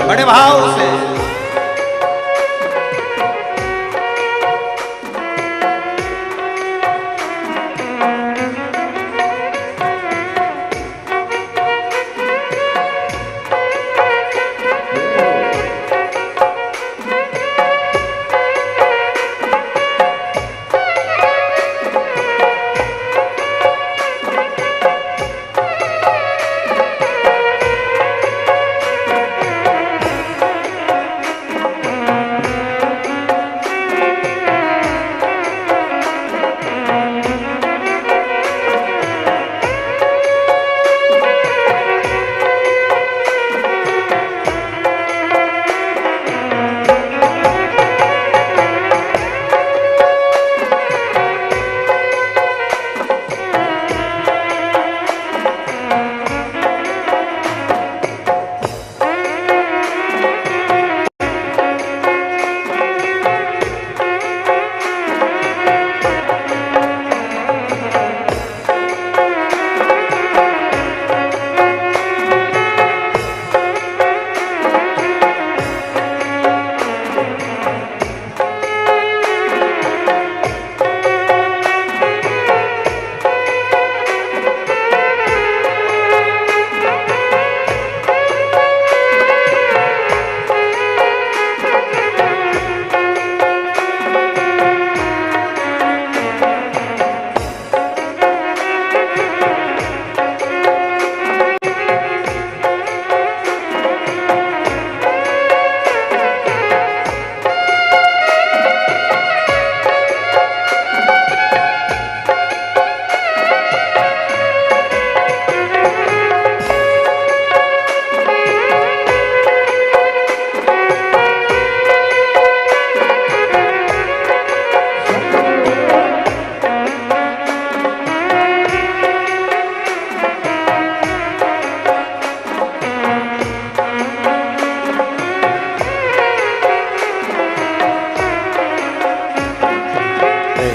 बड़े भाव से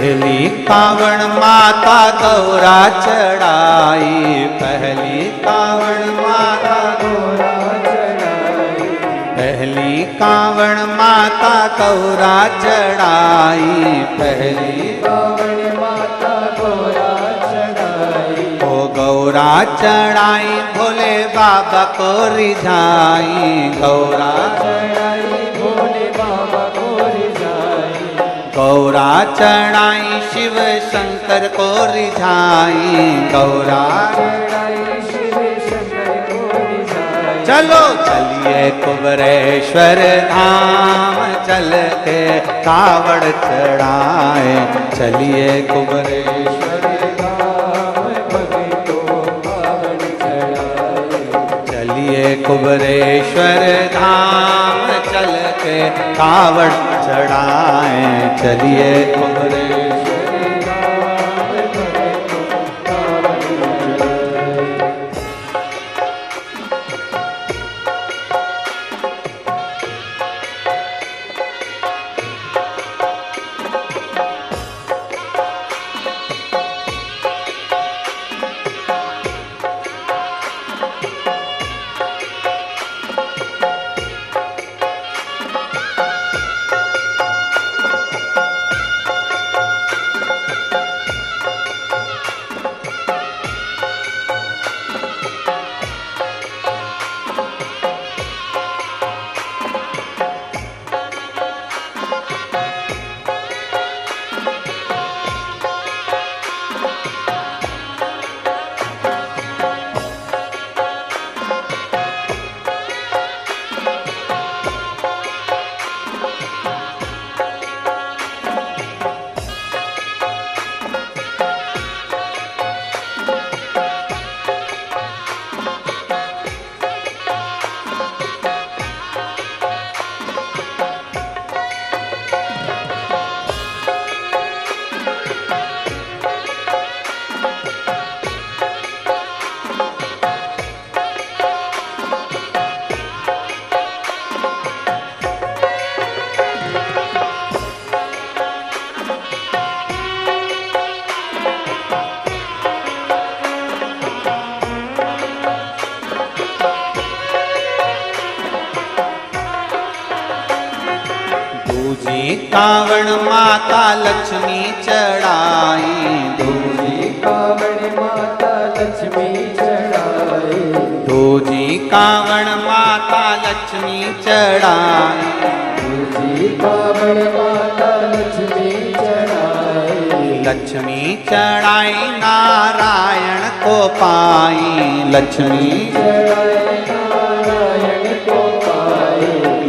पहली कावड़ माता गौरा चढ़ाई, पहली कावड़ माता गौरा चढ़ाई, पहली कावड़ माता गौरा चढ़ाई, पहली कावड़ माता गौरा चढ़ाई। ओ गौरा चढ़ाई भोले बाबा को रिझाई, गौरा चढ़ाई भोले बाबा को रिझाई, गौरा चढ़ाई शिव शंकर को रिझाई, गौरा चढ़ाई शिव शंकर को रिझाई। चलो चलिए कुबरेश्वर धाम चल के कावड़ चढ़ाए, चलिए कुबरेश्वर धाम भक्तों कावड़ चढ़ाए, चलिए कुबरेश्वर धाम चल के कावड़ चढ़ाए, चलिए कुबरेश्वर धाम भक्तों कावड़ चढ़ाए। दूजी कावड़ माता लक्ष्मी चढ़ाई, दूजी कावड़ माता लक्ष्मी चढ़ाई, दूजी कावड़ माता लक्ष्मी चढ़ाई, दूजी कावड़ माता लक्ष्मी चढ़ाई, लक्ष्मी चढ़ाई नारायण को पाई, लक्ष्मी चढ़ाई नारायण को पाई,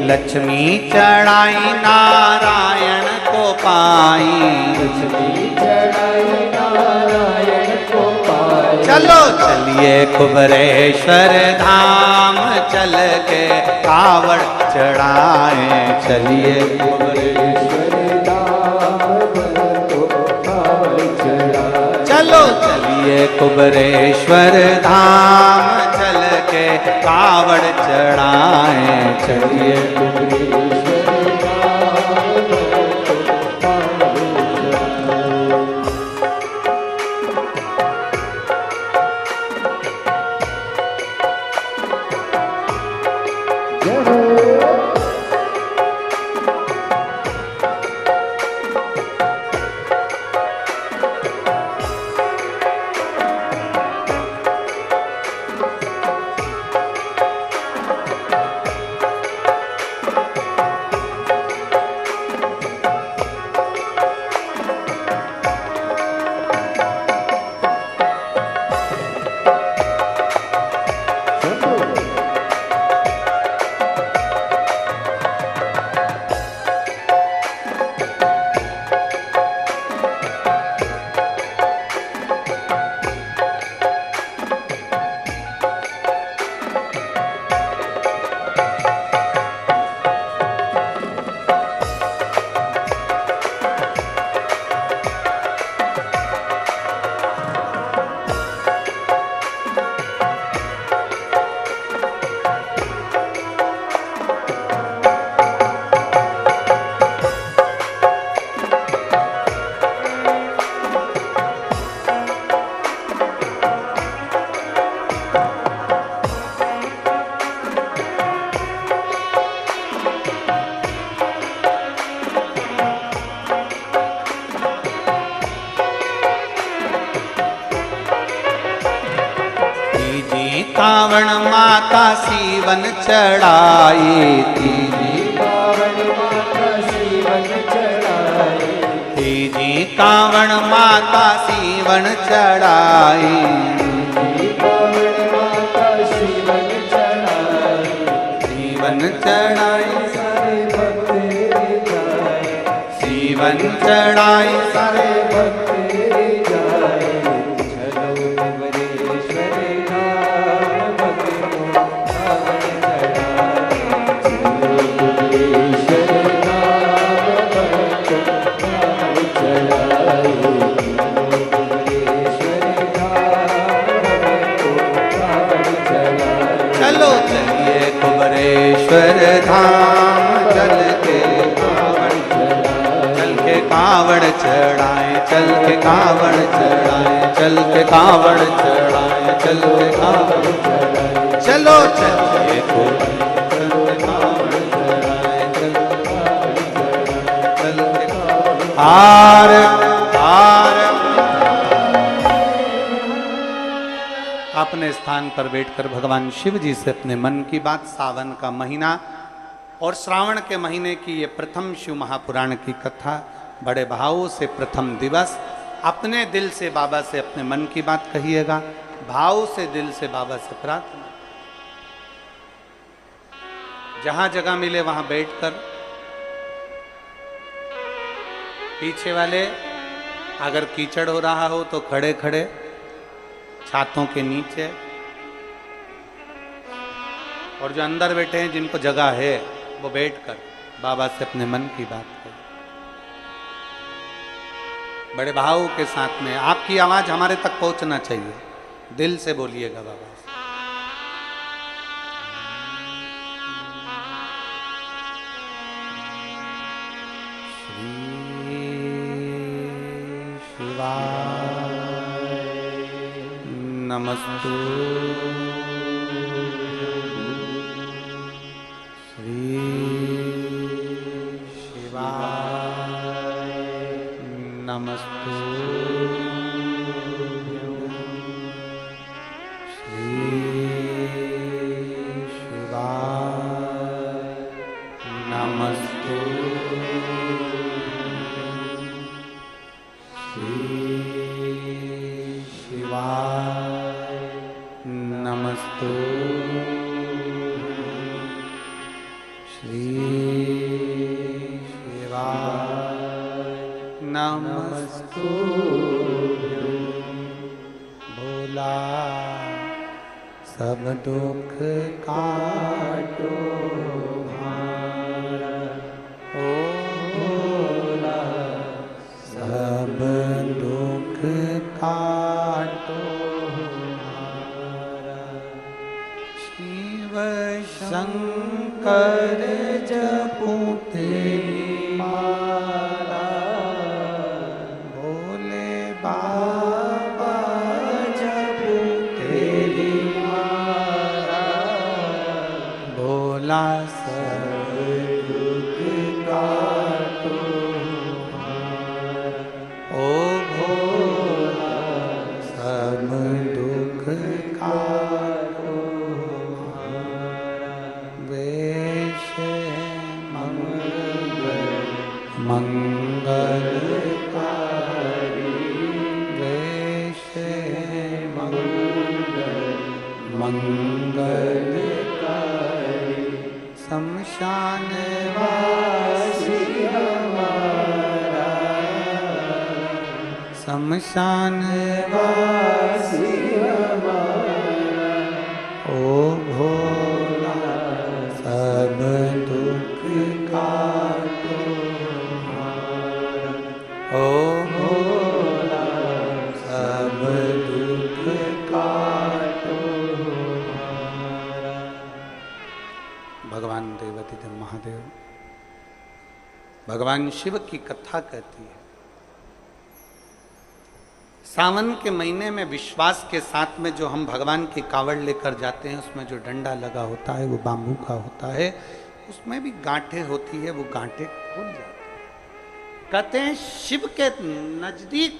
लक्ष्मी चढ़ाई नारायण को पाई, लक्ष्मी चढ़ाई नारायण को पाई। चलो चलिए कुबरेश्वर धाम चल के कावड़ चढ़ाए, चलिए कुबरेश्वर धाम कावड़ चढ़ाए। चलो चलिए कुबरेश्वर धाम चल के कावड़ चढ़ाए, चलिए कुबरेश्वर धाम कावड़ चढ़ाए। कावड़ माता सीवन चढ़ाई, तीजी कावड़ माता सीवन चढ़ाई, तीजी कावड़ माता सीवन चढ़ाई, कावड़ माता सीवन चढ़ाई, सीवन चढ़ाई सारे भक्त जाए, सीवन चढ़ाई सारे भक्त जाए, चलो कुमरेश्वर धाम भक्तों कावड़ चढ़ाए, चलो कुमरेश्वर धाम भक्तों कावड़ चढ़ाए, चलो चलिए कुबरेश्वर धाम चल के कावड़ चढ़ाए, चल के कावड़ चढ़ाए, चल के कावड़ चढ़ाए, चल के कावड़ चढ़ाए, चलो चलिए कुबरेश्वर कावड़ चढ़ाए, चल के कावड़ चढ़ाए, चल के कावड़ हार हार। अपने स्थान पर बैठकर भगवान शिव जी से अपने मन की बात, सावन का महीना और श्रावण के महीने की ये प्रथम शिव महापुराण की कथा, बड़े भाव से प्रथम दिवस, अपने दिल से बाबा से अपने मन की बात कहिएगा, भाव से दिल से बाबा से प्रार्थना। जहां जगह मिले वहां बैठकर, पीछे वाले अगर कीचड़ हो रहा हो तो खड़े खड़े छातों के नीचे, और जो अंदर बैठे हैं जिनको जगह है वो बैठकर बाबा से अपने मन की बात करें, बड़े भाव के साथ में। आपकी आवाज हमारे तक पहुंचना चाहिए, दिल से बोलिएगा बाबा से। श्री शिवाय नमस्तु, श्री शिवाय नमस्तु, श्री शिवाय नमस्तु, श्री शिवाय नमस्तु, श्री शिवाय नमस्तु। भोला सब दुख काटो भारा, ओ भोला सब दुख काटो भारा, शिव शंकर जपू तेरी माला, भोले बाबा जपू तेरी माला, भोला सब दुख काटो भारा, ओ भोला सब दुख काटो भारा, वेश मंगलकारी, वेश मंगलकारी, शमशान वासी हमारा, शमशान वासी हमारा, ओ भोला सब दुख काटो भारा, ओ भोला सब दुख काटो भारा। भगवान देवती देव महादेव, भगवान शिव की कथा कहती है, सावन के महीने में विश्वास के साथ में जो हम भगवान की कावड़ लेकर जाते हैं, उसमें जो डंडा लगा होता है वो बाम्बू का होता है, उसमें भी गांठें होती है, वो गांठें खुल जाती है। कहते हैं शिव के नजदीक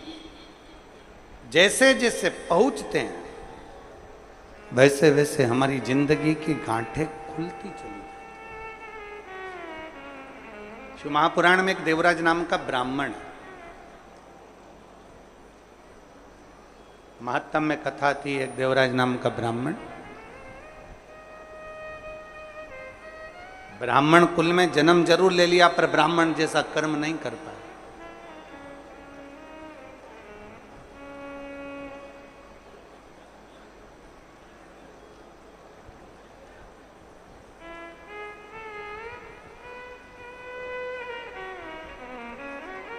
जैसे जैसे पहुंचते हैं वैसे वैसे हमारी जिंदगी की गांठें खुलती चली। शिव महापुराण में एक देवराज नाम का ब्राह्मण, महात्म में कथा थी, एक देवराज नाम का ब्राह्मण, ब्राह्मण कुल में जन्म जरूर ले लिया पर ब्राह्मण जैसा कर्म नहीं कर पाया।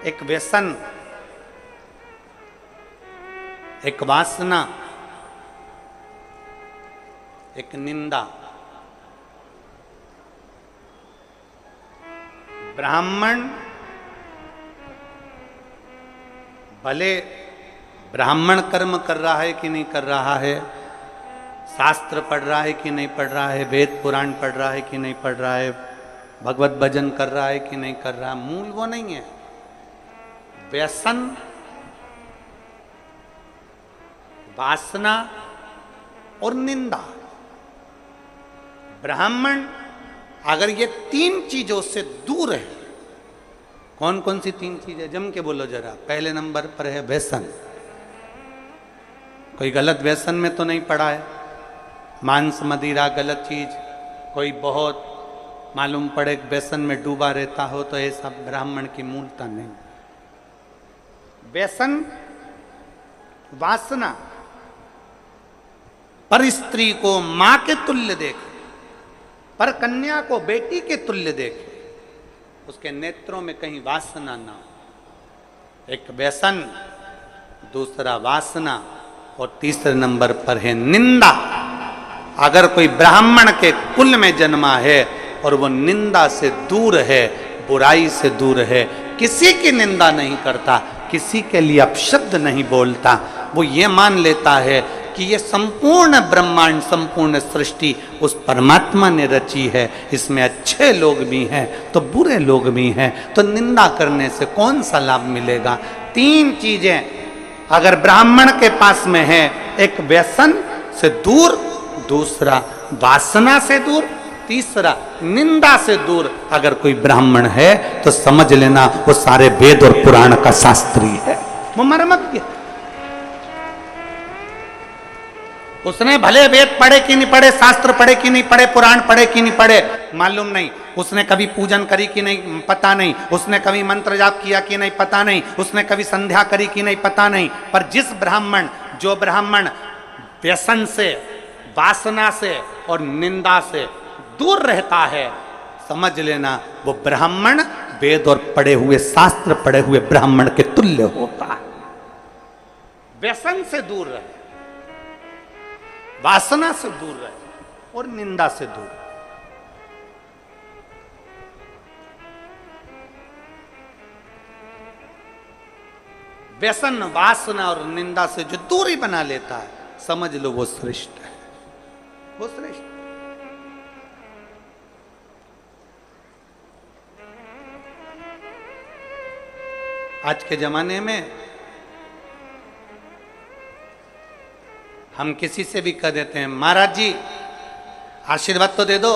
एक व्यसन, एक वासना, एक निंदा। ब्राह्मण भले ब्राह्मण कर्म कर रहा है कि नहीं कर रहा है, शास्त्र पढ़ रहा है कि नहीं पढ़ रहा है, वेद पुराण पढ़ रहा है कि नहीं पढ़ रहा है, भगवत भजन कर रहा है कि नहीं कर रहा, मूल वो नहीं है। व्यसन, वासना और निंदा। ब्राह्मण अगर ये तीन चीजों से दूर है, कौन कौन सी तीन चीजें, जम के बोलो जरा। पहले नंबर पर है व्यसन। कोई गलत व्यसन में तो नहीं पड़ा है, मांस मदिरा गलत चीज, कोई बहुत मालूम पड़े व्यसन में डूबा रहता हो, तो ऐसा ब्राह्मण की मूलता नहीं। व्यसन, वासना, पर स्त्री को मां के तुल्य देखे, पर कन्या को बेटी के तुल्य देखे, उसके नेत्रों में कहीं वासना ना हो। एक व्यसन, दूसरा वासना, और तीसरे नंबर पर है निंदा। अगर कोई ब्राह्मण के कुल में जन्मा है और वो निंदा से दूर है, बुराई से दूर है, किसी की निंदा नहीं करता, किसी के लिए अपशब्द नहीं बोलता, वो ये मान लेता है कि ये संपूर्ण ब्रह्मांड, संपूर्ण सृष्टि उस परमात्मा ने रची है, इसमें अच्छे लोग भी हैं तो बुरे लोग भी हैं, तो निंदा करने से कौन सा लाभ मिलेगा। तीन चीजें अगर ब्राह्मण के पास में है, एक व्यसन से दूर, दूसरा वासना से दूर, तीसरा निंदा से दूर अगर कोई ब्राह्मण है तो समझ लेना वो सारे वेद और पुराण का शास्त्री है, वो मर्मज्ञ। उसने भले वेद पढ़े कि नहीं पढ़े, शास्त्र पढ़े कि नहीं पढ़े, पुराण पढ़े कि नहीं पढ़े, मालूम नहीं। उसने कभी पूजन करी कि नहीं, पता नहीं। उसने कभी मंत्र जाप किया कि नहीं, पता नहीं। उसने कभी संध्या करी कि नहीं, पता नहीं। पर जिस ब्राह्मण, जो ब्राह्मण व्यसन से, वासना से और निंदा से दूर रहता है, समझ लेना वो ब्राह्मण वेद और पढ़े हुए, शास्त्र पढ़े हुए ब्राह्मण के तुल्य होता है। व्यसन से दूर रहे, वासना से दूर रहे और निंदा से दूर। व्यसन, वासना और निंदा से जो दूरी बना लेता है, समझ लो वो श्रेष्ठ है, वो श्रेष्ठ। आज के जमाने में हम किसी से भी कह देते हैं, महाराज जी आशीर्वाद तो दे दो।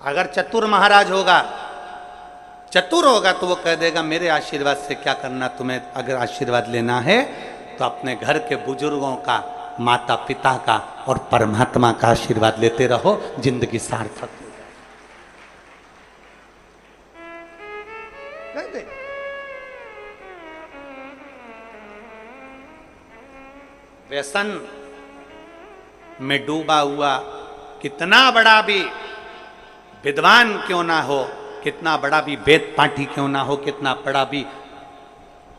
अगर चतुर महाराज होगा, चतुर होगा तो वो कह देगा मेरे आशीर्वाद से क्या करना, तुम्हें अगर आशीर्वाद लेना है तो अपने घर के बुजुर्गों का, माता पिता का और परमात्मा का आशीर्वाद लेते रहो, जिंदगी सार्थक हो जाए। व्यसन में डूबा हुआ कितना बड़ा भी विद्वान क्यों ना हो, कितना बड़ा भी वेद पाठी क्यों ना हो, कितना बड़ा भी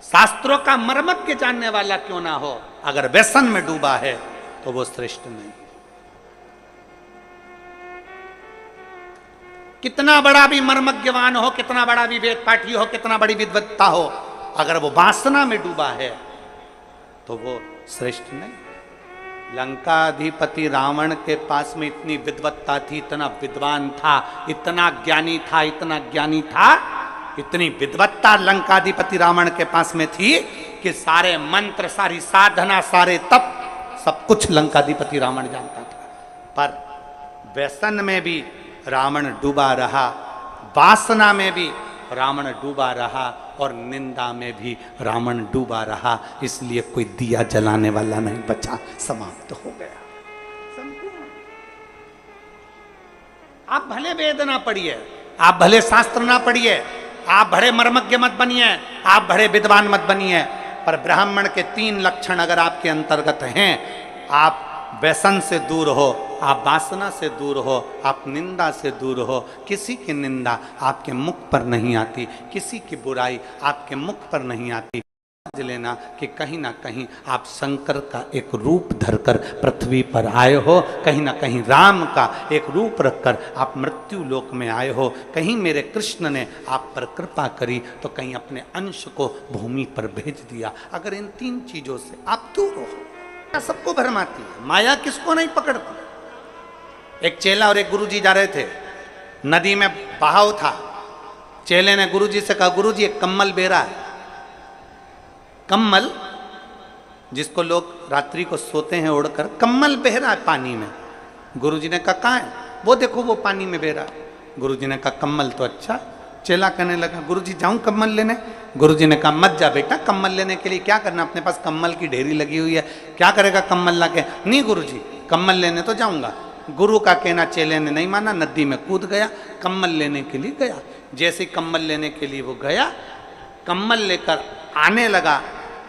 शास्त्रों का मर्मज्ञ जानने वाला क्यों ना हो, अगर व्यसन में डूबा है तो वो श्रेष्ठ नहीं। कितना बड़ा भी मर्मज्ञवान हो, कितना बड़ा भी वेद पाठी हो, कितना बड़ी विद्वत्ता हो, अगर वो वासना में डूबा है तो वो श्रेष्ठ नहीं। लंका अधिपति रावण के पास में इतनी विद्वत्ता थी, इतना विद्वान था, इतना ज्ञानी था, इतना ज्ञानी था, इतनी विद्वत्ता लंकाधिपति रावण के पास में थी, कि सारे मंत्र, सारी साधना, सारे तप, सब कुछ लंकाधिपति रावण जानता था। पर व्यसन में भी रावण डूबा रहा, वासना में भी रावण डूबा रहा, और निंदा में भी रावण डूबा रहा। इसलिए कोई दिया जलाने वाला नहीं बचा, समाप्त हो गया संपूर्ण। आप भले वेद ना पढ़िए, आप भले शास्त्र ना पढ़िए, आप बड़े मर्मज्ञ मत बनिए, आप बड़े विद्वान मत बनिए, पर ब्राह्मण के 3 लक्षण अगर आपके अंतर्गत हैं, आप व्यसन से दूर हो, आप वासना से दूर हो, आप निंदा से दूर हो, किसी की निंदा आपके मुख पर नहीं आती, किसी की बुराई आपके मुख पर नहीं आती, समझ लेना कि कहीं ना कहीं आप शंकर का एक रूप धरकर पृथ्वी पर आए हो, कहीं ना कहीं राम का एक रूप रखकर आप मृत्यु लोक में आए हो, कहीं मेरे कृष्ण ने आप पर कृपा करी तो कहीं अपने अंश को भूमि पर भेज दिया। अगर इन 3 चीजों से आप दूर हो, सबको भरमाती है, माया किसको नहीं पकड़ती। एक चेला और एक गुरुजी जा रहे थे, नदी में बहाव था, चेले ने गुरुजी से कहा, गुरुजी एक कम्मल बेरा है। कम्मल जिसको लोग रात्रि को सोते हैं ओढ़कर, कम्मल बह रहा है पानी में। गुरुजी ने कहा कहाँ है? वो देखो वो पानी में बह रहा है। गुरुजी ने कहा कम्मल तो अच्छा। चेला कहने लगा, गुरुजी जाऊं कम्मल लेने? गुरुजी ने कहा मत जा बेटा, कम्मल लेने के लिए क्या करना, अपने पास कम्मल की ढेरी लगी हुई है, क्या करेगा कम्मल ला के? नहीं गुरुजी, कम्मल लेने तो जाऊंगा। गुरु का कहना चेले ने नहीं माना, नदी में कूद गया, कम्मल लेने के लिए गया। जैसे कम्मल लेने के लिए वो गया, कम्मल लेकर आने लगा,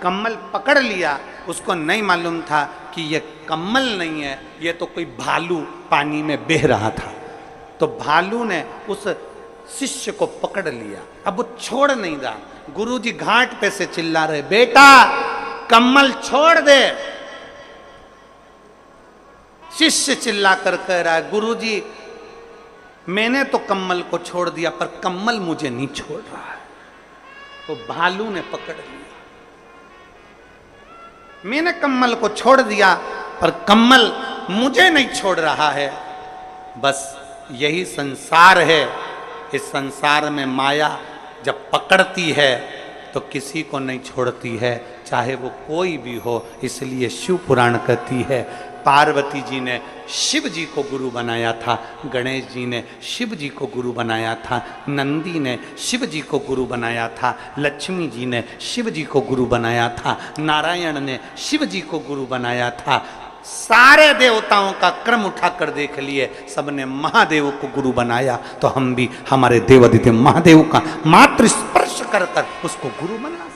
कम्मल पकड़ लिया, उसको नहीं मालूम था कि ये कम्मल नहीं है, ये तो कोई भालू पानी में बह रहा था। तो भालू ने उस शिष्य को पकड़ लिया, अब वो छोड़ नहीं रहा। गुरुजी घाट पे से चिल्ला रहे, बेटा कम्मल छोड़ दे। शिष्य चिल्ला कर कह रहा है, गुरुजी मैंने तो कम्मल को छोड़ दिया, पर कम्मल मुझे नहीं छोड़ रहा है। तो भालू ने पकड़ लिया, मैंने कम्मल को छोड़ दिया पर कम्मल मुझे नहीं छोड़ रहा है। बस यही संसार है। इस संसार में माया जब पकड़ती है तो किसी को नहीं छोड़ती है, चाहे वो कोई भी हो। इसलिए शिव पुराण कहती है, पार्वती जी ने शिव जी को गुरु बनाया था, गणेश जी ने शिव जी को गुरु बनाया था, नंदी ने शिव जी को गुरु बनाया था, लक्ष्मी जी ने शिव जी को गुरु बनाया था, नारायण ने शिव जी को गुरु बनाया था। सारे देवताओं का क्रम उठाकर देख लिए, सबने महादेव को गुरु बनाया। तो हम भी हमारे देवादिदेव महादेव का मात्र स्पर्श कर कर उसको गुरु बना सकते।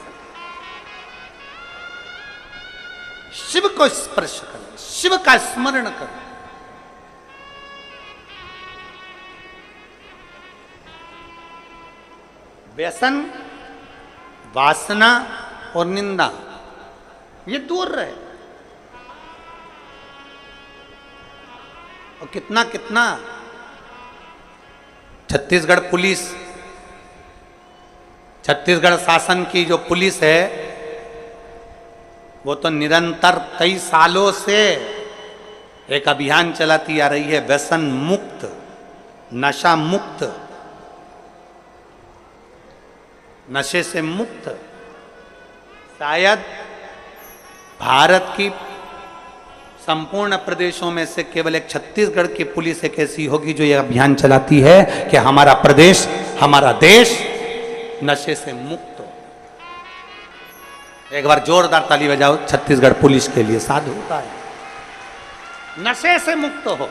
शिव को स्पर्श करो, शिव का स्मरण करो। व्यसन, वासना और निंदा ये दूर रहे। और कितना कितना छत्तीसगढ़ पुलिस, छत्तीसगढ़ शासन की जो पुलिस है, वो तो निरंतर कई सालों से एक अभियान चलाती आ रही है, व्यसन मुक्त, नशा मुक्त, नशे से मुक्त। शायद भारत की संपूर्ण प्रदेशों में से केवल एक छत्तीसगढ़ की पुलिस एक ऐसी होगी जो यह अभियान चलाती है कि हमारा प्रदेश, हमारा देश नशे से मुक्त हो। एक बार जोरदार ताली बजाओ छत्तीसगढ़ पुलिस के लिए, साधु होता है। नशे से मुक्त हो।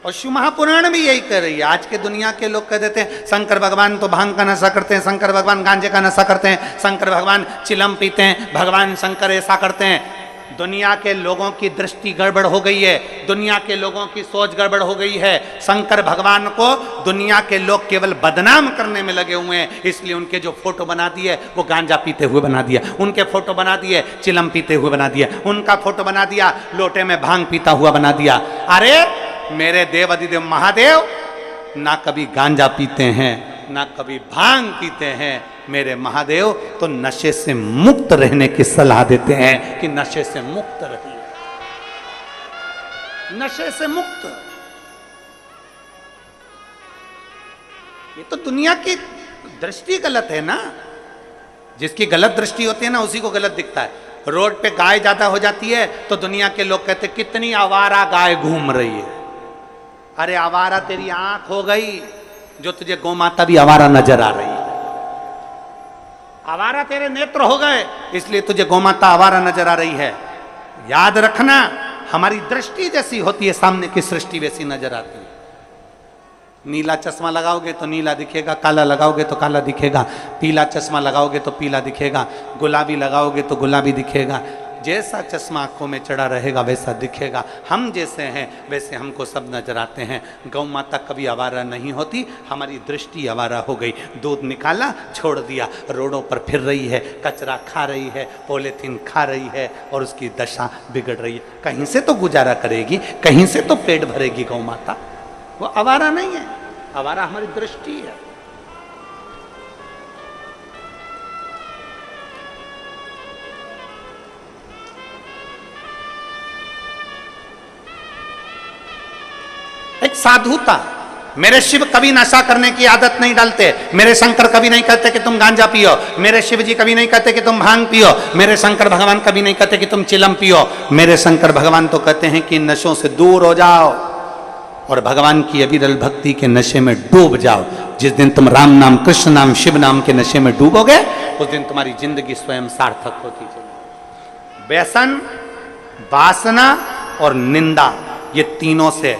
और शिव महापुराण भी यही कह रही है। आज के दुनिया के लोग कह देते हैं शंकर भगवान तो भांग का नशा करते हैं, शंकर भगवान गांजे का नशा करते हैं, शंकर भगवान चिलम पीते हैं, भगवान शंकर ऐसा करते हैं। दुनिया के लोगों की दृष्टि गड़बड़ हो गई है, दुनिया के लोगों की सोच गड़बड़ हो गई है। शंकर भगवान को दुनिया के लोग केवल बदनाम करने में लगे हुए हैं, इसलिए उनके जो फोटो बना दिए वो गांजा पीते हुए बना दिया, उनके फोटो बना दिए चिलम पीते हुए बना दिया, उनका फोटो बना दिया लोटे में भांग पीता हुआ बना दिया। अरे मेरे देव अधिदेव महादेव ना कभी गांजा पीते हैं ना कभी भांग पीते हैं। मेरे महादेव तो नशे से मुक्त रहने की सलाह देते हैं कि नशे से मुक्त रहिए, नशे से मुक्त। ये तो दुनिया की दृष्टि गलत है ना। जिसकी गलत दृष्टि होती है ना उसी को गलत दिखता है। रोड पे गाय ज्यादा हो जाती है तो दुनिया के लोग कहते कितनी आवारा गाय घूम रही है। अरे आवारा तेरी आंख हो गई जो तुझे गौ माता भी आवारा नजर आ रही है। आवारा तेरे नेत्र हो गए इसलिए तुझे गौ माता आवारा नजर आ रही है। याद रखना, हमारी दृष्टि जैसी होती है सामने की सृष्टि वैसी नजर आती है। नीला चश्मा लगाओगे तो नीला दिखेगा, काला लगाओगे तो काला दिखेगा, पीला चश्मा लगाओगे तो पीला दिखेगा, गुलाबी लगाओगे तो गुलाबी दिखेगा। जैसा चश्मा आंखों में चढ़ा रहेगा वैसा दिखेगा। हम जैसे हैं वैसे हमको सब नजर आते हैं। गौ माता कभी आवारा नहीं होती, हमारी दृष्टि आवारा हो गई। दूध निकाला छोड़ दिया, रोडों पर फिर रही है, कचरा खा रही है, पॉलीथीन खा रही है और उसकी दशा बिगड़ रही है। कहीं से तो गुजारा करेगी, कहीं से तो पेट भरेगी गौ माता। वो आवारा नहीं है, आवारा हमारी दृष्टि है। एक साधु था, मेरे शिव कभी नशा करने की आदत नहीं डालते, मेरे शंकर कभी नहीं कहते कि तुम गांजा पियो, मेरे शिव जी कभी नहीं कहते कि तुम भांग पियो, मेरे शंकर भगवान कभी नहीं कहते कि तुम चिलम पियो। मेरे शंकर भगवान तो कहते हैं कि नशों से दूर हो जाओ और भगवान की अविरल भक्ति के नशे में डूब जाओ। जिस दिन तुम राम नाम, कृष्ण नाम, शिव नाम के नशे में डूबोगे उस दिन तुम्हारी जिंदगी स्वयं सार्थक होती चलेगी। व्यसन, वासना और निंदा, ये तीनों से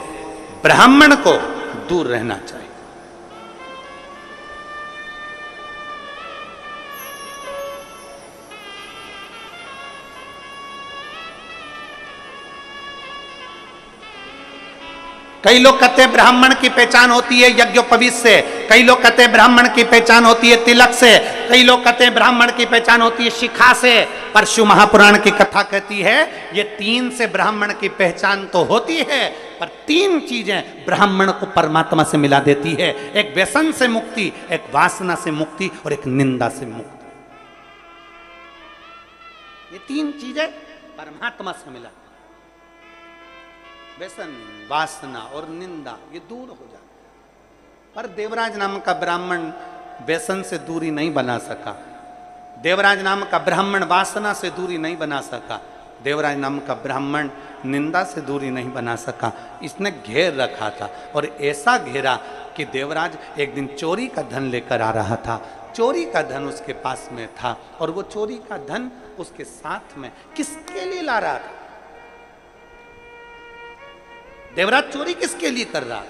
ब्राह्मण को दूर रहना चाहिए। कई लोग कहते हैं ब्राह्मण की पहचान होती है यज्ञोपवीत से, कई लोग कहते हैं ब्राह्मण की पहचान होती है तिलक से, कई लोग कहते हैं ब्राह्मण की पहचान होती है शिखा से। पर शिव महापुराण की कथा कहती है ये तीन से ब्राह्मण की पहचान तो होती है, पर तीन चीजें ब्राह्मण को परमात्मा से मिला देती है। एक व्यसन से मुक्ति, एक वासना से मुक्ति और एक निंदा से मुक्ति। ये तीन चीजें परमात्मा से मिला। व्यसन, वासना और निंदा ये दूर हो जाए। पर देवराज नाम का ब्राह्मण व्यसन से दूरी नहीं बना सका, देवराज नाम का ब्राह्मण वासना से दूरी नहीं बना सका, देवराज नाम का ब्राह्मण निंदा से दूरी नहीं बना सका। इसने घेर रखा था और ऐसा घेरा कि देवराज एक दिन चोरी का धन लेकर आ रहा था। चोरी का धन उसके पास में था और वो चोरी का धन उसके साथ में किसके लिए ला रहा था? देवराज चोरी किसके लिए कर रहा?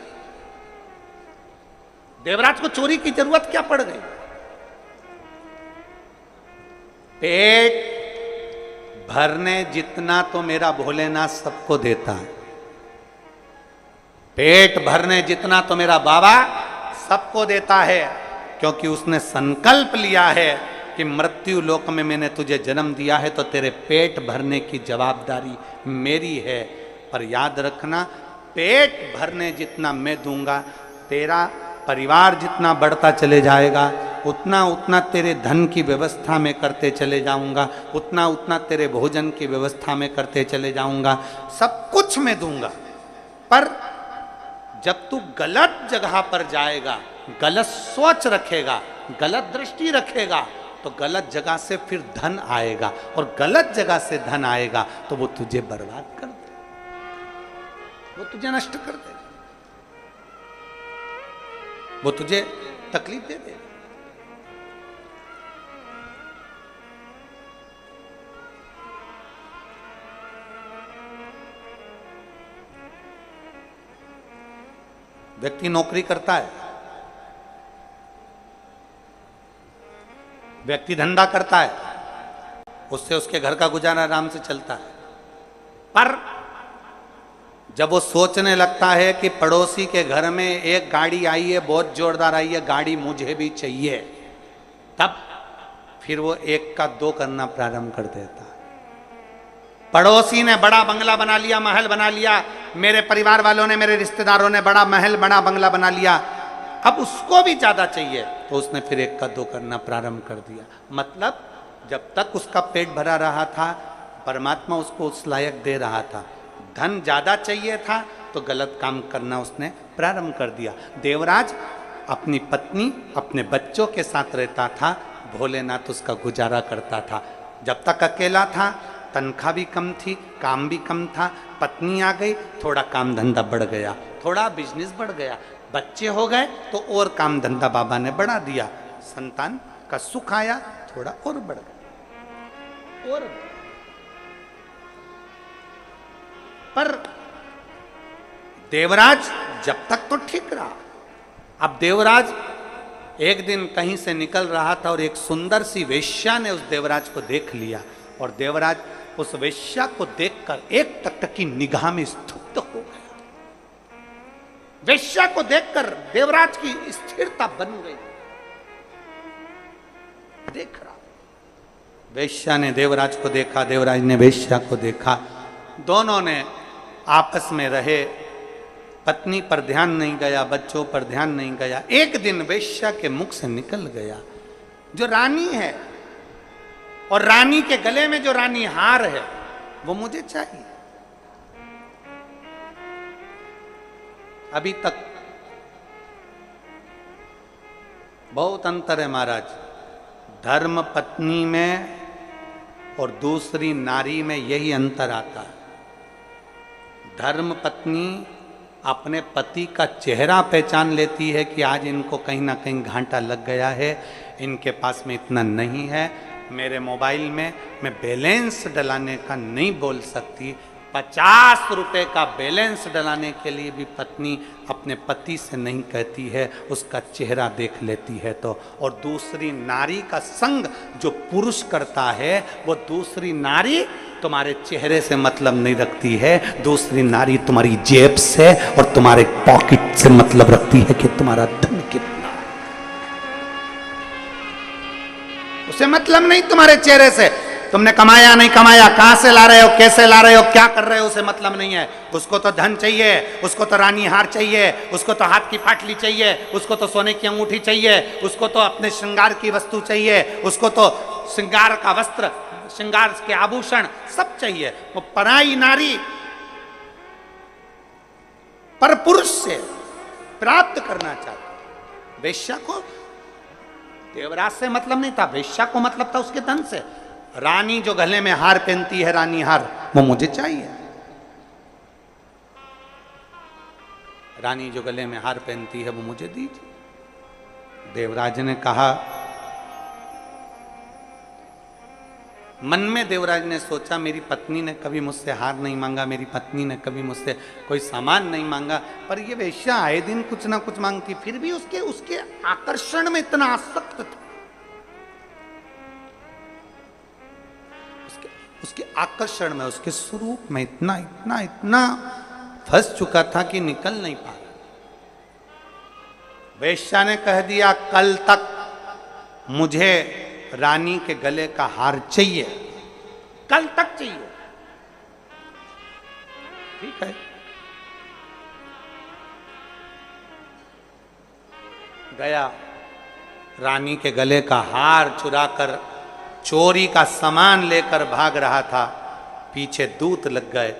देवराज को चोरी की जरूरत क्या पड़ गई? पेट भरने जितना तो मेरा भोलेनाथ सबको देता है, पेट भरने जितना तो मेरा बाबा सबको देता है, क्योंकि उसने संकल्प लिया है कि मृत्यु लोक में मैंने तुझे जन्म दिया है तो तेरे पेट भरने की जवाबदारी मेरी है। पर याद रखना, पेट भरने जितना मैं दूंगा, तेरा परिवार जितना बढ़ता चले जाएगा, उतना उतना तेरे धन की व्यवस्था में करते चले जाऊंगा, उतना उतना तेरे भोजन की व्यवस्था में करते चले जाऊंगा, सब कुछ मैं दूंगा। पर जब तू गलत जगह पर जाएगा, गलत सोच रखेगा, गलत दृष्टि रखेगा, तो गलत जगह से फिर धन आएगा और गलत जगह से धन आएगा तो वो तुझे बर्बाद कर दे, वो तुझे नष्ट कर दे, वो तुझे तकलीफ दे दे। व्यक्ति नौकरी करता है, व्यक्ति धंधा करता है, उससे उसके घर का गुजारा आराम से चलता है। पर जब वो सोचने लगता है कि पड़ोसी के घर में एक गाड़ी आई है, बहुत जोरदार आई है, गाड़ी मुझे भी चाहिए, तब फिर वो एक का दो करना प्रारंभ कर देता है। पड़ोसी ने बड़ा बंगला बना लिया, महल बना लिया, मेरे परिवार वालों ने, मेरे रिश्तेदारों ने बड़ा महल, बड़ा बंगला बना लिया, अब उसको भी ज्यादा चाहिए, तो उसने फिर एक का दो करना प्रारंभ कर दिया। मतलब जब तक उसका पेट भरा रहा था, परमात्मा उसको उस लायक दे रहा था। धन ज्यादा चाहिए था तो गलत काम करना उसने प्रारंभ कर दिया। देवराज अपनी पत्नी, अपने बच्चों के साथ रहता था, भोलेनाथ उसका गुजारा करता था। जब तक अकेला था तनख्वाह भी कम थी, काम भी कम था। पत्नी आ गई, थोड़ा काम धंधा बढ़ गया, थोड़ा बिजनेस बढ़ गया। बच्चे हो गए तो और काम धंधा बाबा ने बढ़ा दिया। संतान का सुख आया, थोड़ा और बढ़ गया और। पर देवराज जब तक तो ठीक रहा। अब देवराज एक दिन कहीं से निकल रहा था और एक सुंदर सी वेश्या ने उस देवराज को देख लिया और देवराज उस वेश्या को देखकर एक टकटकी निगाह में स्तब्ध हो गया। वेश्या को देखकर देवराज की स्थिरता बन गई। देख रहा, वेश्या ने देवराज को देखा, देवराज ने वेश्या को देखा। दोनों ने आपस में रहे, पत्नी पर ध्यान नहीं गया, बच्चों पर ध्यान नहीं गया। एक दिन वेश्या के मुख से निकल गया, जो रानी है और रानी के गले में जो रानी हार है वो मुझे चाहिए। अभी तक बहुत अंतर है महाराज, धर्म पत्नी में और दूसरी नारी में यही अंतर आता है। धर्म पत्नी अपने पति का चेहरा पहचान लेती है कि आज इनको कहीं ना कहीं घाटा लग गया है, इनके पास में इतना नहीं है, मेरे मोबाइल में मैं बैलेंस डलाने का नहीं बोल सकती। 50 रुपए का बैलेंस डलाने के लिए भी पत्नी अपने पति से नहीं कहती है, उसका चेहरा देख लेती है तो। और दूसरी नारी का संग जो पुरुष करता है वो दूसरी नारी तुम्हारे चेहरे से मतलब नहीं रखती है, दूसरी नारी तुम्हारी जेब से और तुम्हारे पॉकेट से मतलब रखती है कि तुम्हारा धन कितना है। उसे मतलब नहीं तुम्हारे चेहरे से, तुमने कमाया नहीं कमाया, कहां से ला रहे हो, कैसे ला रहे हो, क्या कर रहे हो, उसे मतलब नहीं है। उसको तो धन चाहिए, उसको तो रानी हार चाहिए, उसको तो हाथ की फाटली चाहिए, उसको तो सोने की अंगूठी चाहिए, उसको तो अपने श्रृंगार की वस्तु चाहिए, उसको तो श्रृंगार का वस्त्र, श्रृंगार के आभूषण सब चाहिए। वो पराई नारी पर पुरुष से प्राप्त करना चाहती। वेश्या को देवराज से मतलब नहीं था, वेश्या को मतलब था उसके धन से। रानी जो गले में हार पहनती है, रानी हार, वो मुझे चाहिए। रानी जो गले में हार पहनती है वो मुझे दीजिए। देवराज ने कहा, मन में देवराज ने सोचा मेरी पत्नी ने कभी मुझसे हार नहीं मांगा, मेरी पत्नी ने कभी मुझसे कोई सामान नहीं मांगा, पर ये वेश्या आए दिन कुछ ना कुछ मांगती, फिर भी उसके आकर्षण में इतना आसक्त था, उसके आकर्षण में, उसके स्वरूप में इतना इतना इतना फंस चुका था कि निकल नहीं पा रहा। वेश्या ने कह दिया, कल तक मुझे रानी के गले का हार चाहिए, कल तक चाहिए। ठीक है, गया, रानी के गले का हार चुराकर चोरी का सामान लेकर भाग रहा था। पीछे दूत लग गए,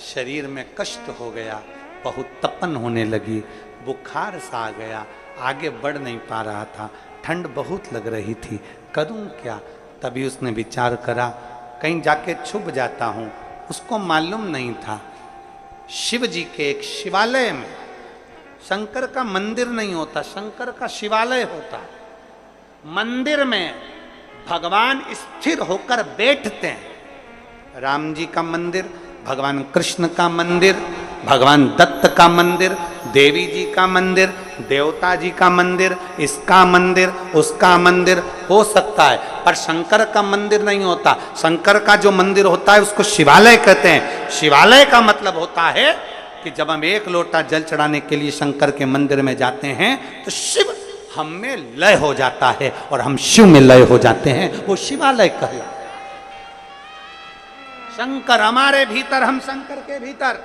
शरीर में कष्ट हो गया, बहुत तपन होने लगी, बुखार सा आ गया, आगे बढ़ नहीं पा रहा था, ठंड बहुत लग रही थी, करूं क्या। तभी उसने विचार करा कहीं जाके छुप जाता हूं। उसको मालूम नहीं था शिव जी के एक शिवालय में, शंकर का मंदिर नहीं होता, शंकर का शिवालय होता। मंदिर में भगवान स्थिर होकर बैठते हैं। राम जी का मंदिर, भगवान कृष्ण का मंदिर, भगवान दत्त का मंदिर, देवी जी का मंदिर, देवता जी का मंदिर, इसका मंदिर, उसका मंदिर हो सकता है, पर शंकर का मंदिर नहीं होता। शंकर का जो मंदिर होता है उसको शिवालय कहते हैं। शिवालय का मतलब होता है कि जब हम एक लोटा जल चढ़ाने के लिए शंकर के मंदिर में जाते हैं तो शिव हम में लय हो जाता है और हम शिव में लय हो जाते हैं, वो शिवालय कहलाता है। शंकर हमारे भीतर, हम शंकर के भीतर।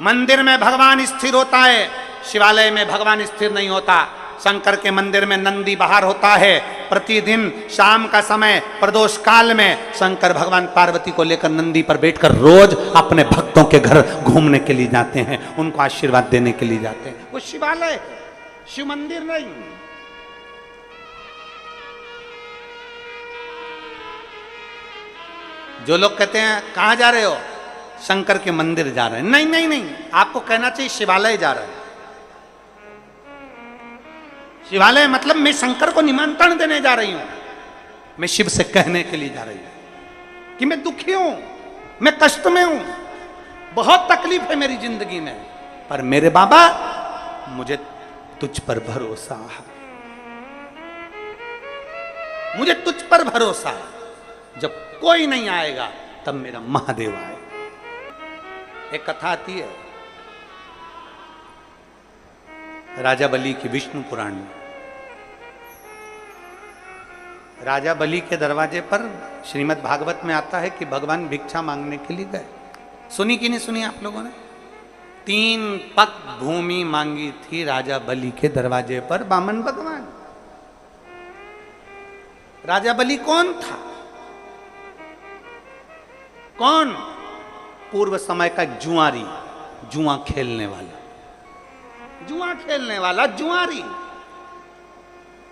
मंदिर में भगवान स्थिर होता है, शिवालय में भगवान स्थिर नहीं होता। शंकर के मंदिर में नंदी बाहर होता है। प्रतिदिन शाम का समय प्रदोष काल में शंकर भगवान पार्वती को लेकर नंदी पर बैठकर रोज अपने भक्तों के घर घूमने के लिए जाते हैं, उनको आशीर्वाद देने के लिए जाते हैं। वो शिवालय है, शिव मंदिर नहीं। जो लोग कहते हैं कहाँ जा रहे हो, शंकर के मंदिर जा रहे हैं, नहीं नहीं नहीं, आपको कहना चाहिए शिवालय जा रहे हैं। शिवालय मतलब मैं शंकर को निमंत्रण देने जा रही हूं, मैं शिव से कहने के लिए जा रही हूं कि मैं दुखी हूं, मैं कष्ट में हूं, बहुत तकलीफ है मेरी जिंदगी में, पर मेरे बाबा मुझे तुझ पर भरोसा है, मुझे तुझ पर भरोसा है। जब कोई नहीं आएगा तब मेरा महादेव आएगा। एक कथा आती है राजा बलि की विष्णु पुराण में। राजा बलि के दरवाजे पर श्रीमद् भागवत में आता है कि भगवान भिक्षा मांगने के लिए गए। सुनी कि नहीं सुनी आप लोगों ने? 3 पग भूमि मांगी थी राजा बलि के दरवाजे पर बामन भगवान। राजा बलि कौन था? कौन? पूर्व समय का जुआरी, जुआ खेलने वाला, जुआ खेलने वाला जुआरी।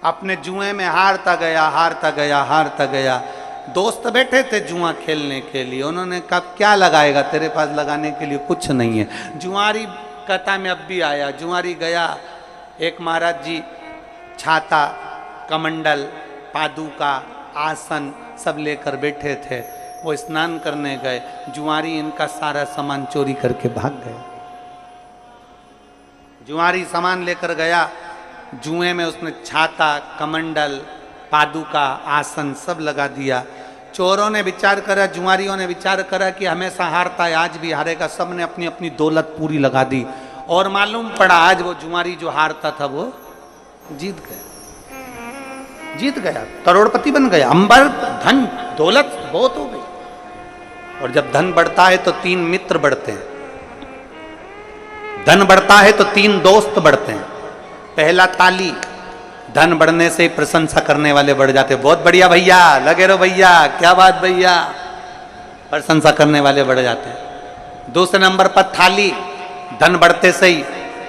अपने जुए में हारता गया, हारता गया, हारता गया। दोस्त बैठे थे जुआ खेलने के लिए, उन्होंने कहा क्या लगाएगा, तेरे पास लगाने के लिए कुछ नहीं है। जुआरी कथा में अब भी आया। जुआरी गया, एक महाराज जी छाता, कमंडल, पादुका, आसन सब लेकर बैठे थे। वो स्नान करने गए, जुआरी इनका सारा सामान चोरी करके भाग गए। जुआरी सामान लेकर गया, जुए में उसने छाता, कमंडल, पादुका, आसन सब लगा दिया। चोरों ने विचार करा, जुआरियों ने विचार करा कि हमेशा हारता है, आज भी हारेगा। सब ने अपनी अपनी दौलत पूरी लगा दी और मालूम पड़ा आज वो जुआरी जो हारता था वो जीत गया, जीत गया, करोड़पति बन गया। अंबर धन दौलत बहुत हो गई। और जब धन बढ़ता है तो 3 मित्र बढ़ते हैं, धन बढ़ता है तो 3 दोस्त बढ़ते हैं। पहला ताली, धन बढ़ने से ही प्रशंसा करने वाले बढ़ जाते, बहुत बढ़िया भैया, लगे रहो भैया, क्या बात भैया, प्रशंसा करने वाले बढ़ जाते हैं। दूसरे नंबर पर थाली, धन बढ़ते से ही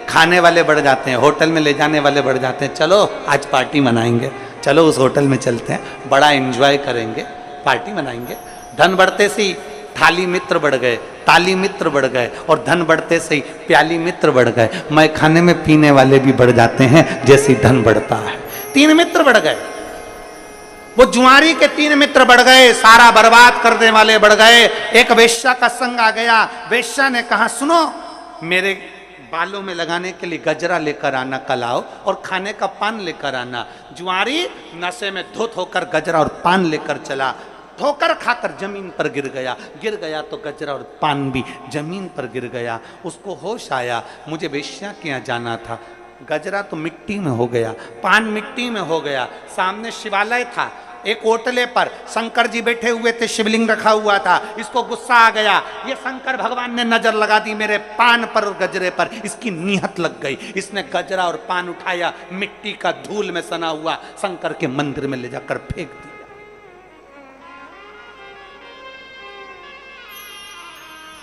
खाने वाले बढ़ जाते हैं, होटल में ले जाने वाले बढ़ जाते हैं। चलो आज पार्टी मनाएंगे, चलो उस होटल में चलते हैं, बड़ा एंजॉय करेंगे, पार्टी मनाएंगे। धन बढ़ते से ही थाली मित्र बढ़ गए, ताली मित्र बढ़ गए, और धन बढ़ते से ही प्याली मित्र बढ़ गए। मैं खाने में पीने वाले भी बढ़ जाते हैं जैसे धन बढ़ता है। 3 मित्र बढ़ गए। वो जुआरी के 3 मित्र बढ़ गए, सारा बर्बाद करने वाले बढ़ गए। एक वेश्या का संग आ गया। वेश्या ने कहा सुनो, मेरे बालों में लगाने के लिए गजरा लेकर आना कल आओ, और खाने का पान लेकर आना। जुआरी नशे में धुत होकर गजरा और पान लेकर चला, ठोकर खाकर जमीन पर गिर गया तो गजरा और पान भी जमीन पर गिर गया। उसको होश आया, मुझे वेश्या के यहाँ जाना था। गजरा तो मिट्टी में हो गया, पान मिट्टी में हो गया। सामने शिवालय था, एक ओटले पर शंकर जी बैठे हुए थे, शिवलिंग रखा हुआ था। इसको गुस्सा आ गया, ये शंकर भगवान ने नजर लगा दी मेरे पान पर और गजरे पर, इसकी नीहत लग गई। इसने गजरा और पान उठाया, मिट्टी का धूल में सना हुआ शंकर के मंदिर में ले जाकर फेंक दिया।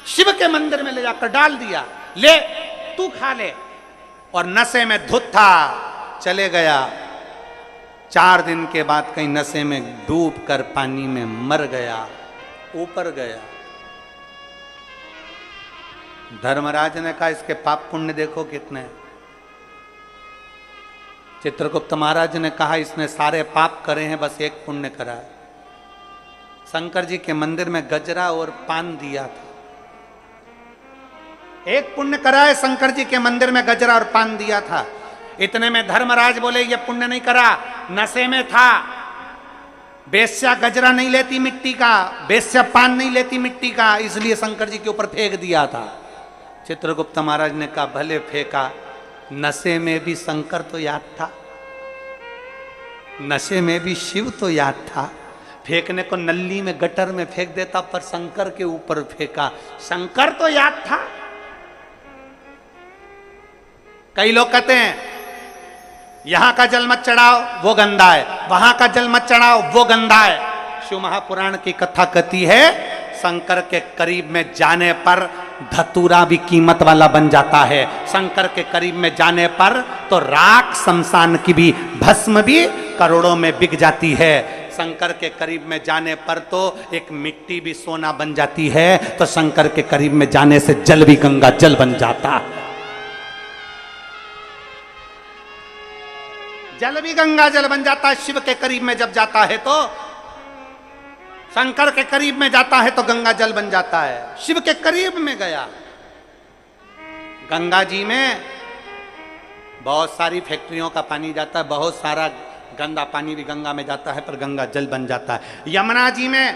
शिव के मंदिर में ले जाकर डाल दिया, ले तू खा ले। और नशे में धुत था, चले गया। 4 दिन के बाद कहीं नशे में डूब कर पानी में मर गया, ऊपर गया। धर्मराज ने कहा इसके पाप पुण्य देखो कितने। चित्रगुप्त महाराज ने कहा इसने सारे पाप करे हैं, बस एक पुण्य करा है, शंकर जी के मंदिर में गजरा और पान दिया था। एक पुण्य करा है, शंकर जी के मंदिर में गजरा और पान दिया था। इतने में धर्मराज बोले ये पुण्य नहीं करा, नशे में था। वेश्या गजरा नहीं लेती मिट्टी का, वेश्या पान नहीं लेती मिट्टी का, इसलिए शंकर जी के ऊपर फेंक दिया था। चित्रगुप्त महाराज ने कहा भले फेंका, नशे में भी शंकर तो याद था, नशे में भी शिव तो याद था। फेंकने को नल्ली में गटर में फेंक देता, पर शंकर के ऊपर फेंका, शंकर तो याद था। कई लोग कहते हैं यहां का जल मत चढ़ाओ वो गंदा है, वहां का जल मत चढ़ाओ वो गंदा है। शिव महापुराण की कथा कहती है शंकर के करीब में जाने पर धतूरा भी कीमत वाला बन जाता है। शंकर के करीब में जाने पर तो राख शमशान की भी, भस्म भी करोड़ों में बिक जाती है। शंकर के करीब में जाने पर तो एक मिट्टी भी सोना बन जाती है, तो शंकर के करीब में जाने से जल भी गंगा जल बन जाता है। जल भी गंगा जल बन जाता है। शिव के करीब में जब जाता है तो, शंकर के करीब में जाता है तो गंगा जल बन जाता है। शिव के करीब में गया। गंगा जी में बहुत सारी फैक्ट्रियों का पानी जाता है, बहुत सारा गंदा पानी भी गंगा में जाता है, पर गंगा जल बन जाता है। यमुना जी में